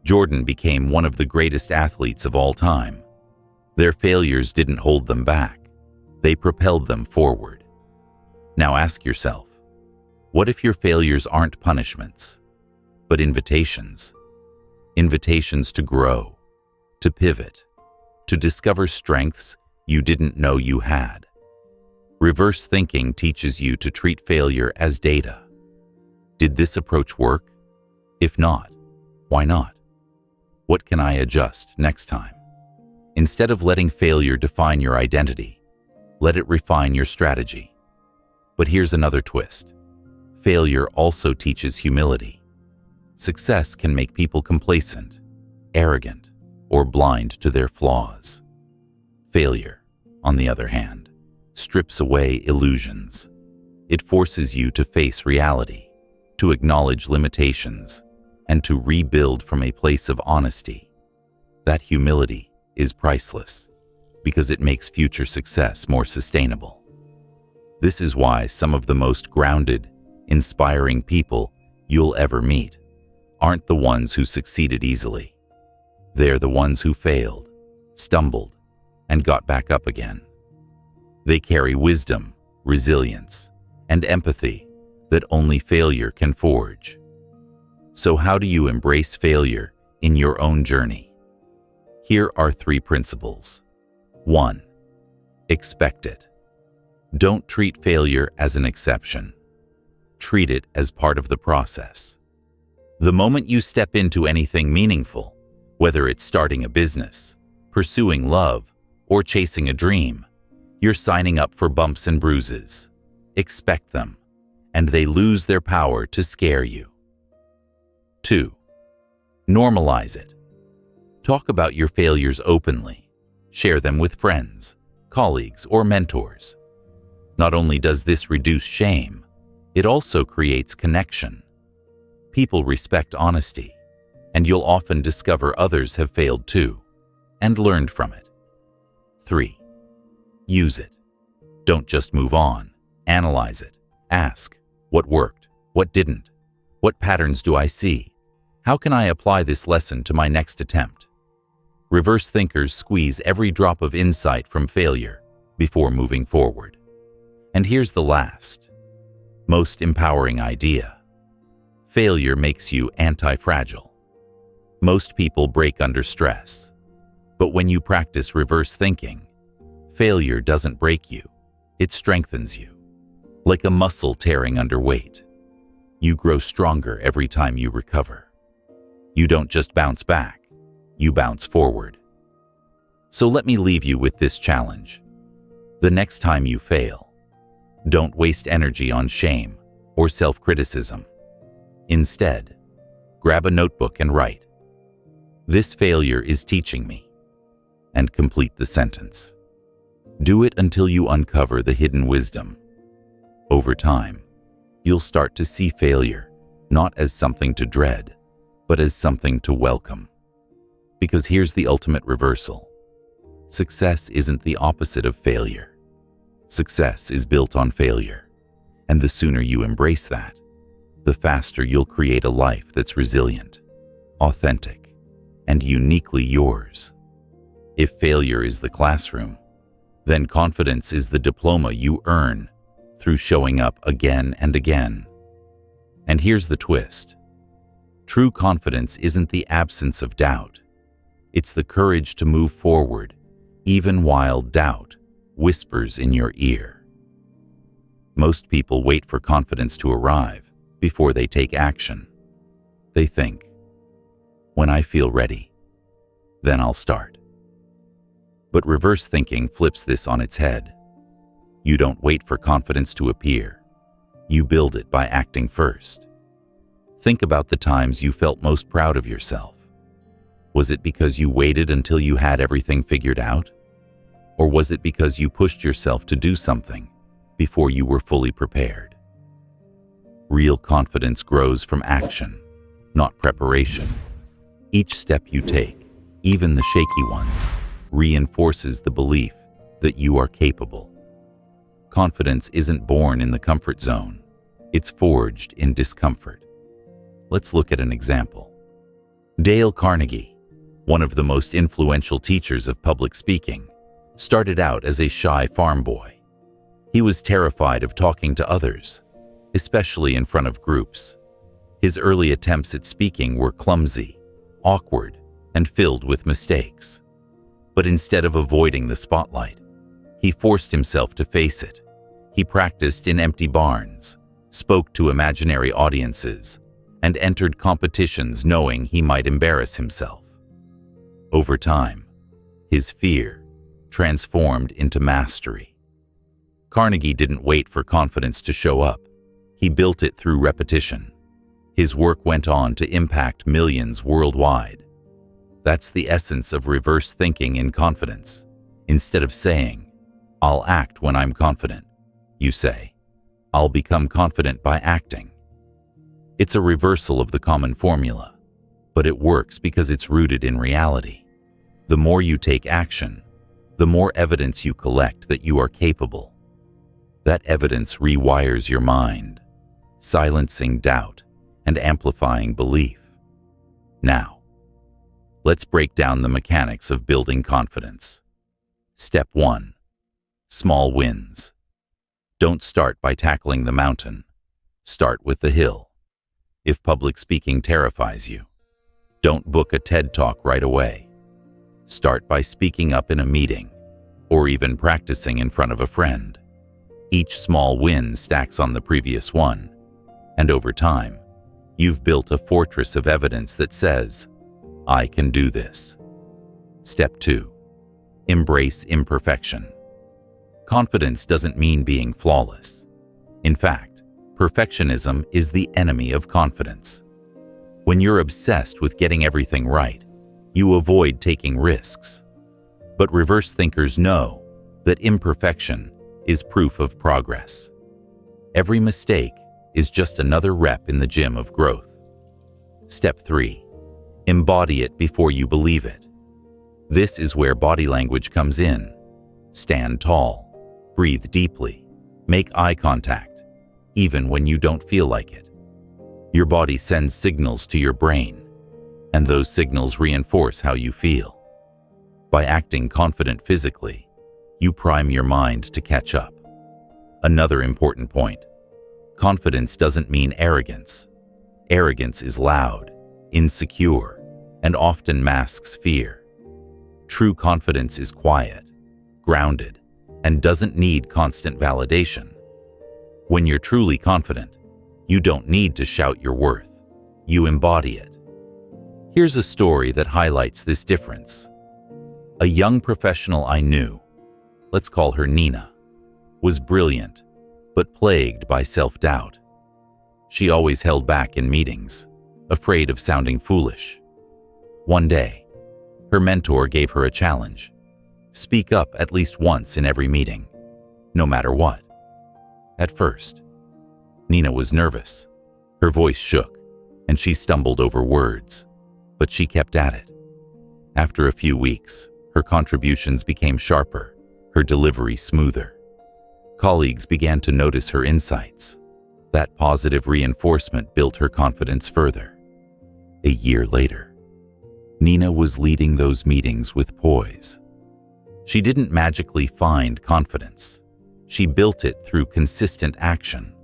Speaker 1: Jordan became one of the greatest athletes of all time. Their failures didn't hold them back. They propelled them forward. Now ask yourself, what if your failures aren't punishments, but invitations? Invitations to grow, to pivot, to discover strengths you didn't know you had. Reverse thinking teaches you to treat failure as data. Did this approach work? If not, why not? What can I adjust next time? Instead of letting failure define your identity, let it refine your strategy. But here's another twist. Failure also teaches humility. Success can make people complacent, arrogant, or blind to their flaws. Failure, on the other hand, strips away illusions. It forces you to face reality, to acknowledge limitations, and to rebuild from a place of honesty. That humility is priceless because it makes future success more sustainable. This is why some of the most grounded, inspiring people you'll ever meet aren't the ones who succeeded easily. They're the ones who failed, stumbled, and got back up again. They carry wisdom, resilience, and empathy that only failure can forge. So how do you embrace failure in your own journey? Here are 3 principles. 1. Expect it. Don't treat failure as an exception. Treat it as part of the process. The moment you step into anything meaningful, whether it's starting a business, pursuing love, or chasing a dream, you're signing up for bumps and bruises. Expect them, and they lose their power to scare you. 2. Normalize it. Talk about your failures openly. Share them with friends, colleagues, or mentors. Not only does this reduce shame, it also creates connection. People respect honesty, and you'll often discover others have failed too, and learned from it. 3. Use it. Don't just move on. Analyze it. Ask, what worked? What didn't? What patterns do I see? How can I apply this lesson to my next attempt? Reverse thinkers squeeze every drop of insight from failure before moving forward. And here's the last, most empowering idea. Failure makes you anti-fragile. Most people break under stress. But when you practice reverse thinking, failure doesn't break you, it strengthens you. Like a muscle tearing under weight. You grow stronger every time you recover. You don't just bounce back, you bounce forward. So let me leave you with this challenge. The next time you fail, don't waste energy on shame or self-criticism. Instead, grab a notebook and write, "This failure is teaching me," and complete the sentence. Do it until you uncover the hidden wisdom. Over time, you'll start to see failure not as something to dread, but as something to welcome. Because here's the ultimate reversal. Success isn't the opposite of failure. Success is built on failure. And the sooner you embrace that, the faster you'll create a life that's resilient, authentic, and uniquely yours. If failure is the classroom, then confidence is the diploma you earn through showing up again and again. And here's the twist. True confidence isn't the absence of doubt. It's the courage to move forward, even while doubt whispers in your ear. Most people wait for confidence to arrive before they take action. They think, when I feel ready, then I'll start. But reverse thinking flips this on its head. You don't wait for confidence to appear. You build it by acting first. Think about the times you felt most proud of yourself. Was it because you waited until you had everything figured out? Or was it because you pushed yourself to do something before you were fully prepared? Real confidence grows from action, not preparation. Each step you take, even the shaky ones, reinforces the belief that you are capable. Confidence isn't born in the comfort zone. It's forged in discomfort. Let's look at an example. Dale Carnegie, one of the most influential teachers of public speaking, started out as a shy farm boy. He was terrified of talking to others, especially in front of groups. His early attempts at speaking were clumsy, awkward, and filled with mistakes. But instead of avoiding the spotlight, he forced himself to face it. He practiced in empty barns, spoke to imaginary audiences, and entered competitions knowing he might embarrass himself. Over time, his fear transformed into mastery. Carnegie didn't wait for confidence to show up. He built it through repetition. His work went on to impact millions worldwide. That's the essence of reverse thinking in confidence. Instead of saying, "I'll act when I'm confident," you say, "I'll become confident by acting." It's a reversal of the common formula, but it works because it's rooted in reality. The more you take action, the more evidence you collect that you are capable. That evidence rewires your mind, silencing doubt and amplifying belief. Now, let's break down the mechanics of building confidence. Step 1. Small wins. Don't start by tackling the mountain. Start with the hill. If public speaking terrifies you, don't book a TED Talk right away. Start by speaking up in a meeting, or even practicing in front of a friend. Each small win stacks on the previous one, and over time, you've built a fortress of evidence that says, "I can do this." Step 2. Embrace imperfection. Confidence doesn't mean being flawless. In fact, perfectionism is the enemy of confidence. When you're obsessed with getting everything right, you avoid taking risks. But reverse thinkers know that imperfection is proof of progress. Every mistake is just another rep in the gym of growth. Step 3. Embody it before you believe it. This is where body language comes in. Stand tall, breathe deeply, make eye contact, even when you don't feel like it. Your body sends signals to your brain, and those signals reinforce how you feel. By acting confident physically, you prime your mind to catch up. Another important point: confidence doesn't mean arrogance. Arrogance is loud, insecure, and often masks fear. True confidence is quiet, grounded, and doesn't need constant validation. When you're truly confident, you don't need to shout your worth. You embody it. Here's a story that highlights this difference. A young professional I knew, let's call her Nina, was brilliant, but plagued by self-doubt. She always held back in meetings, afraid of sounding foolish. One day, her mentor gave her a challenge. Speak up at least once in every meeting, no matter what. At first, Nina was nervous. Her voice shook, and she stumbled over words, but she kept at it. After a few weeks, her contributions became sharper, her delivery smoother. Colleagues began to notice her insights. That positive reinforcement built her confidence further. A year later, Nina was leading those meetings with poise. She didn't magically find confidence. She built it through consistent action.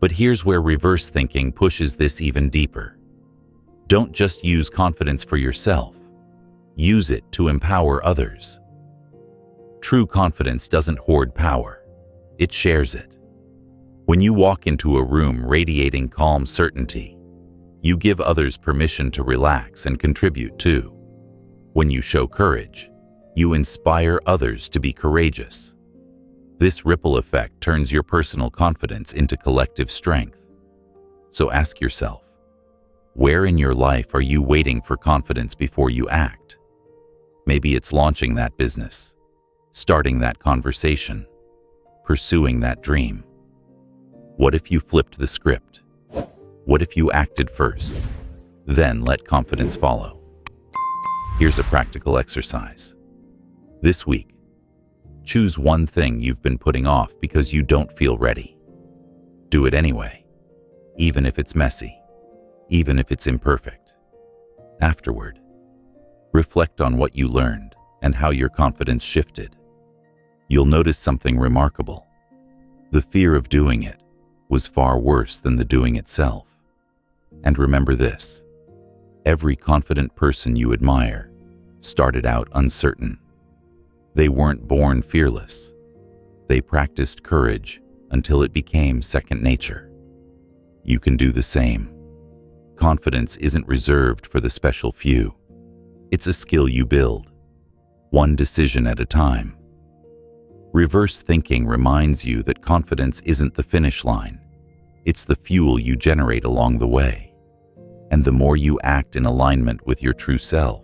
Speaker 1: But here's where reverse thinking pushes this even deeper. Don't just use confidence for yourself. Use it to empower others. True confidence doesn't hoard power. It shares it. When you walk into a room radiating calm certainty, you give others permission to relax and contribute too. When you show courage, you inspire others to be courageous. This ripple effect turns your personal confidence into collective strength. So ask yourself, where in your life are you waiting for confidence before you act? Maybe it's launching that business, starting that conversation, pursuing that dream. What if you flipped the script? What if you acted first, then let confidence follow? Here's a practical exercise. This week, choose one thing you've been putting off because you don't feel ready. Do it anyway, even if it's messy, even if it's imperfect. Afterward, reflect on what you learned and how your confidence shifted. You'll notice something remarkable. The fear of doing it was far worse than the doing itself. And remember this, every confident person you admire started out uncertain. They weren't born fearless. They practiced courage until it became second nature. You can do the same. Confidence isn't reserved for the special few. It's a skill you build, one decision at a time. Reverse thinking reminds you that confidence isn't the finish line. It's the fuel you generate along the way. And the more you act in alignment with your true self,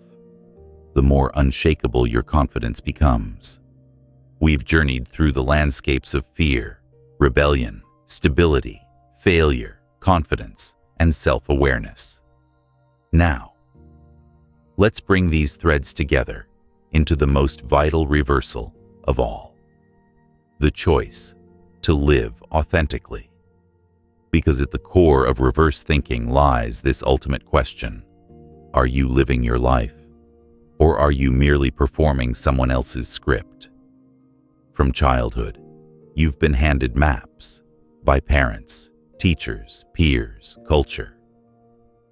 Speaker 1: the more unshakable your confidence becomes. We've journeyed through the landscapes of fear, rebellion, stability, failure, confidence, and self-awareness. Now, let's bring these threads together into the most vital reversal of all. The choice to live authentically. Because at the core of reverse thinking lies this ultimate question: are you living your life, or are you merely performing someone else's script? From childhood, you've been handed maps by parents, teachers, peers, culture.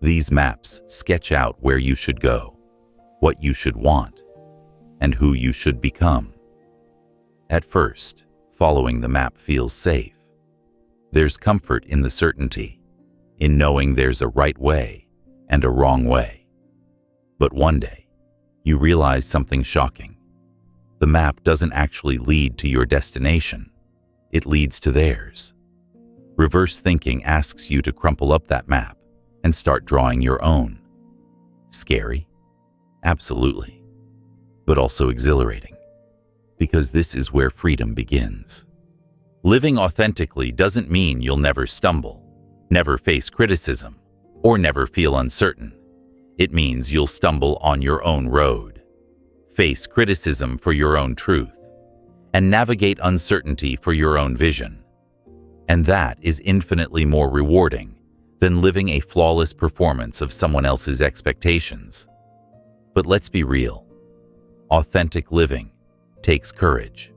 Speaker 1: These maps sketch out where you should go, what you should want, and who you should become. At first, following the map feels safe. There's comfort in the certainty, in knowing there's a right way and a wrong way. But one day, you realize something shocking. The map doesn't actually lead to your destination. It leads to theirs. Reverse thinking asks you to crumple up that map and start drawing your own. Scary? Absolutely. But also exhilarating. Because this is where freedom begins. Living authentically doesn't mean you'll never stumble, never face criticism, or never feel uncertain. It means you'll stumble on your own road, face criticism for your own truth, and navigate uncertainty for your own vision. And that is infinitely more rewarding than living a flawless performance of someone else's expectations. But let's be real. Authentic living takes courage.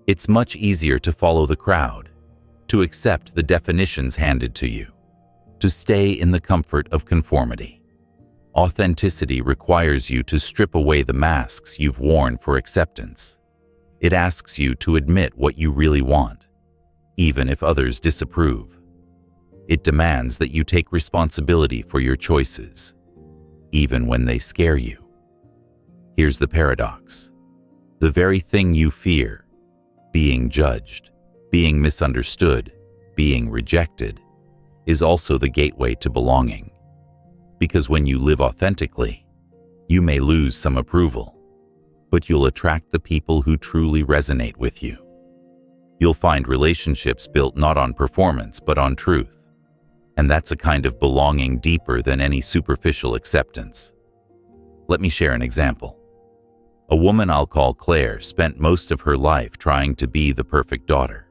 Speaker 1: It's much easier to follow the crowd, to accept the definitions handed to you, to stay in the comfort of conformity. Authenticity requires you to strip away the masks you've worn for acceptance. It asks you to admit what you really want, even if others disapprove. It demands that you take responsibility for your choices, even when they scare you. Here's the paradox. The very thing you fear, being judged, being misunderstood, being rejected, is also the gateway to belonging. Because when you live authentically, you may lose some approval, but you'll attract the people who truly resonate with you. You'll find relationships built not on performance but on truth, and that's a kind of belonging deeper than any superficial acceptance. Let me share an example. A woman I'll call Claire spent most of her life trying to be the perfect daughter,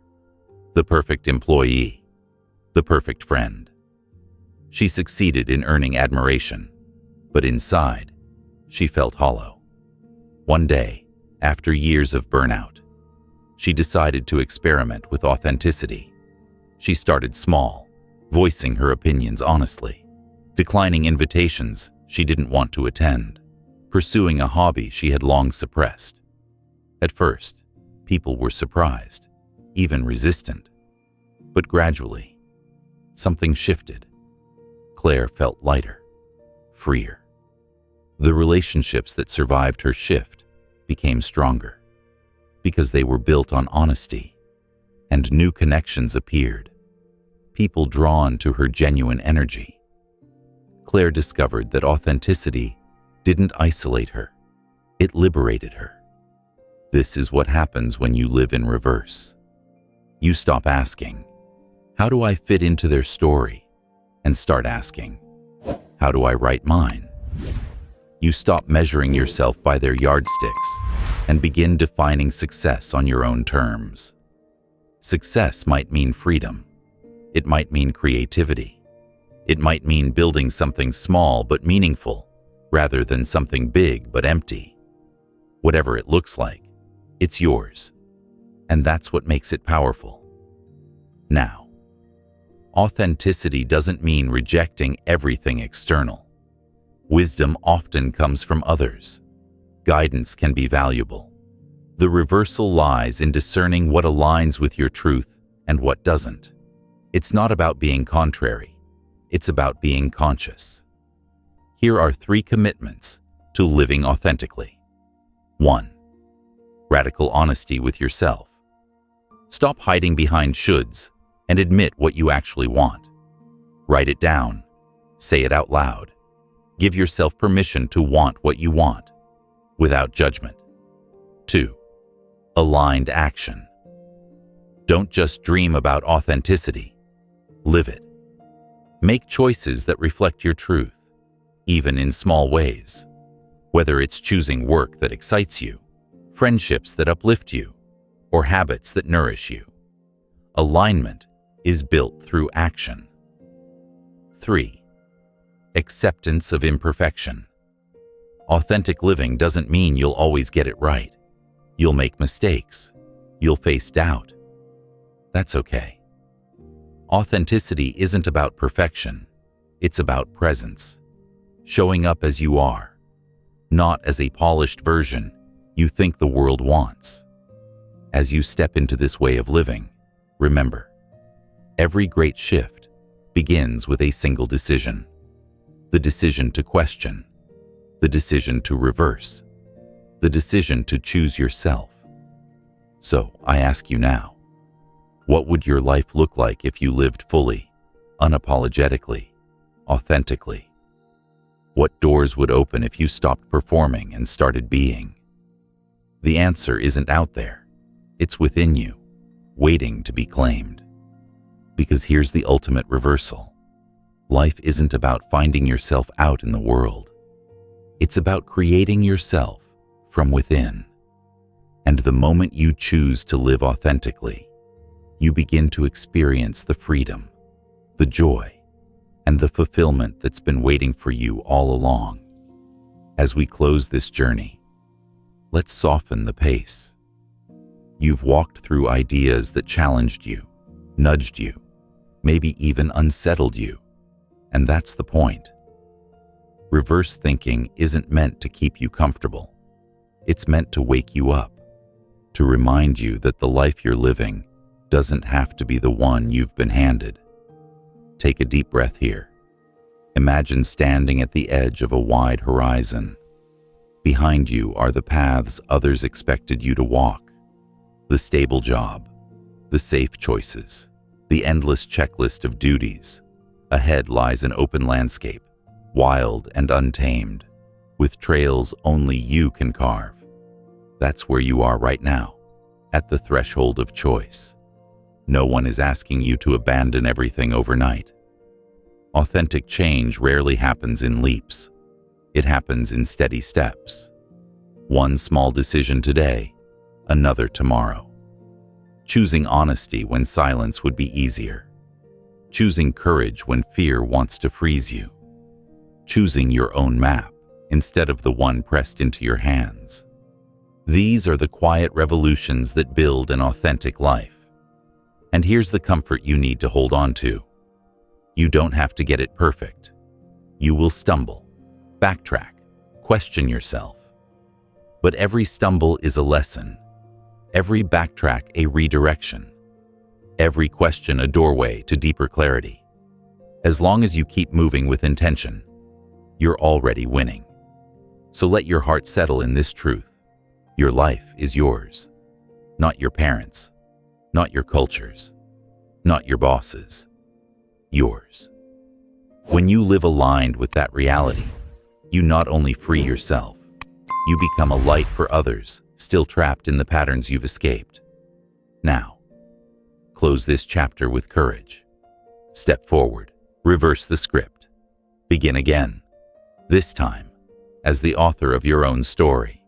Speaker 1: the perfect employee, the perfect friend. She succeeded in earning admiration, but inside, she felt hollow. One day, after years of burnout, she decided to experiment with authenticity. She started small, voicing her opinions honestly, declining invitations she didn't want to attend, pursuing a hobby she had long suppressed. At first, people were surprised, even resistant. But gradually, something shifted. Claire felt lighter, freer. The relationships that survived her shift became stronger. because they were built on honesty, and new connections appeared, people drawn to her genuine energy. Claire discovered that authenticity didn't isolate her, it liberated her. This is what happens when you live in reverse. You stop asking, "How do I fit into their story?" and start asking, "How do I write mine?" You stop measuring yourself by their yardsticks and begin defining success on your own terms. Success might mean freedom. It might mean creativity. It might mean building something small but meaningful, rather than something big but empty. Whatever it looks like, it's yours. And that's what makes it powerful. Now, authenticity doesn't mean rejecting everything external. Wisdom often comes from others. Guidance can be valuable. The reversal lies in discerning what aligns with your truth and what doesn't. It's not about being contrary. It's about being conscious. Here are 3 commitments to living authentically. 1. Radical honesty with yourself. Stop hiding behind shoulds and admit what you actually want. Write it down. Say it out loud. Give yourself permission to want what you want, without judgment. 2. Aligned action. Don't just dream about authenticity. Live it. Make choices that reflect your truth, even in small ways. Whether it's choosing work that excites you, friendships that uplift you, or habits that nourish you. Alignment is built through action. 3. Acceptance of imperfection. Authentic living doesn't mean you'll always get it right. You'll make mistakes. You'll face doubt. That's okay. Authenticity isn't about perfection. It's about presence. Showing up as you are, not as a polished version you think the world wants. As you step into this way of living, remember, every great shift begins with a single decision. The decision to question, the decision to reverse, the decision to choose yourself. So I ask you now, what would your life look like if you lived fully, unapologetically, authentically? What doors would open if you stopped performing and started being? The answer isn't out there. It's within you, waiting to be claimed. Because here's the ultimate reversal. Life isn't about finding yourself out in the world. It's about creating yourself from within. And the moment you choose to live authentically, you begin to experience the freedom, the joy, and the fulfillment that's been waiting for you all along. As we close this journey, let's soften the pace. You've walked through ideas that challenged you, nudged you, maybe even unsettled you. And that's the point. Reverse thinking isn't meant to keep you comfortable. It's meant to wake you up, to remind you that the life you're living doesn't have to be the one you've been handed. Take a deep breath here. Imagine standing at the edge of a wide horizon. Behind you are the paths others expected you to walk, the stable job, the safe choices, the endless checklist of duties. Ahead lies an open landscape, wild and untamed, with trails only you can carve. That's where you are right now, at the threshold of choice. No one is asking you to abandon everything overnight. Authentic change rarely happens in leaps. It happens in steady steps. One small decision today, another tomorrow. Choosing honesty when silence would be easier. Choosing courage when fear wants to freeze you. Choosing your own map instead of the one pressed into your hands. These are the quiet revolutions that build an authentic life. And here's the comfort you need to hold on to. You don't have to get it perfect. You will stumble, backtrack, question yourself. But every stumble is a lesson. Every backtrack a redirection. Every question a doorway to deeper clarity. As long as you keep moving with intention, you're already winning. So let your heart settle in this truth. Your life is yours. Not your parents, not your cultures, not your bosses, yours. When you live aligned with that reality, you not only free yourself, you become a light for others still trapped in the patterns you've escaped. Now, close this chapter with courage. Step forward, reverse the script, begin again, this time as the author of your own story.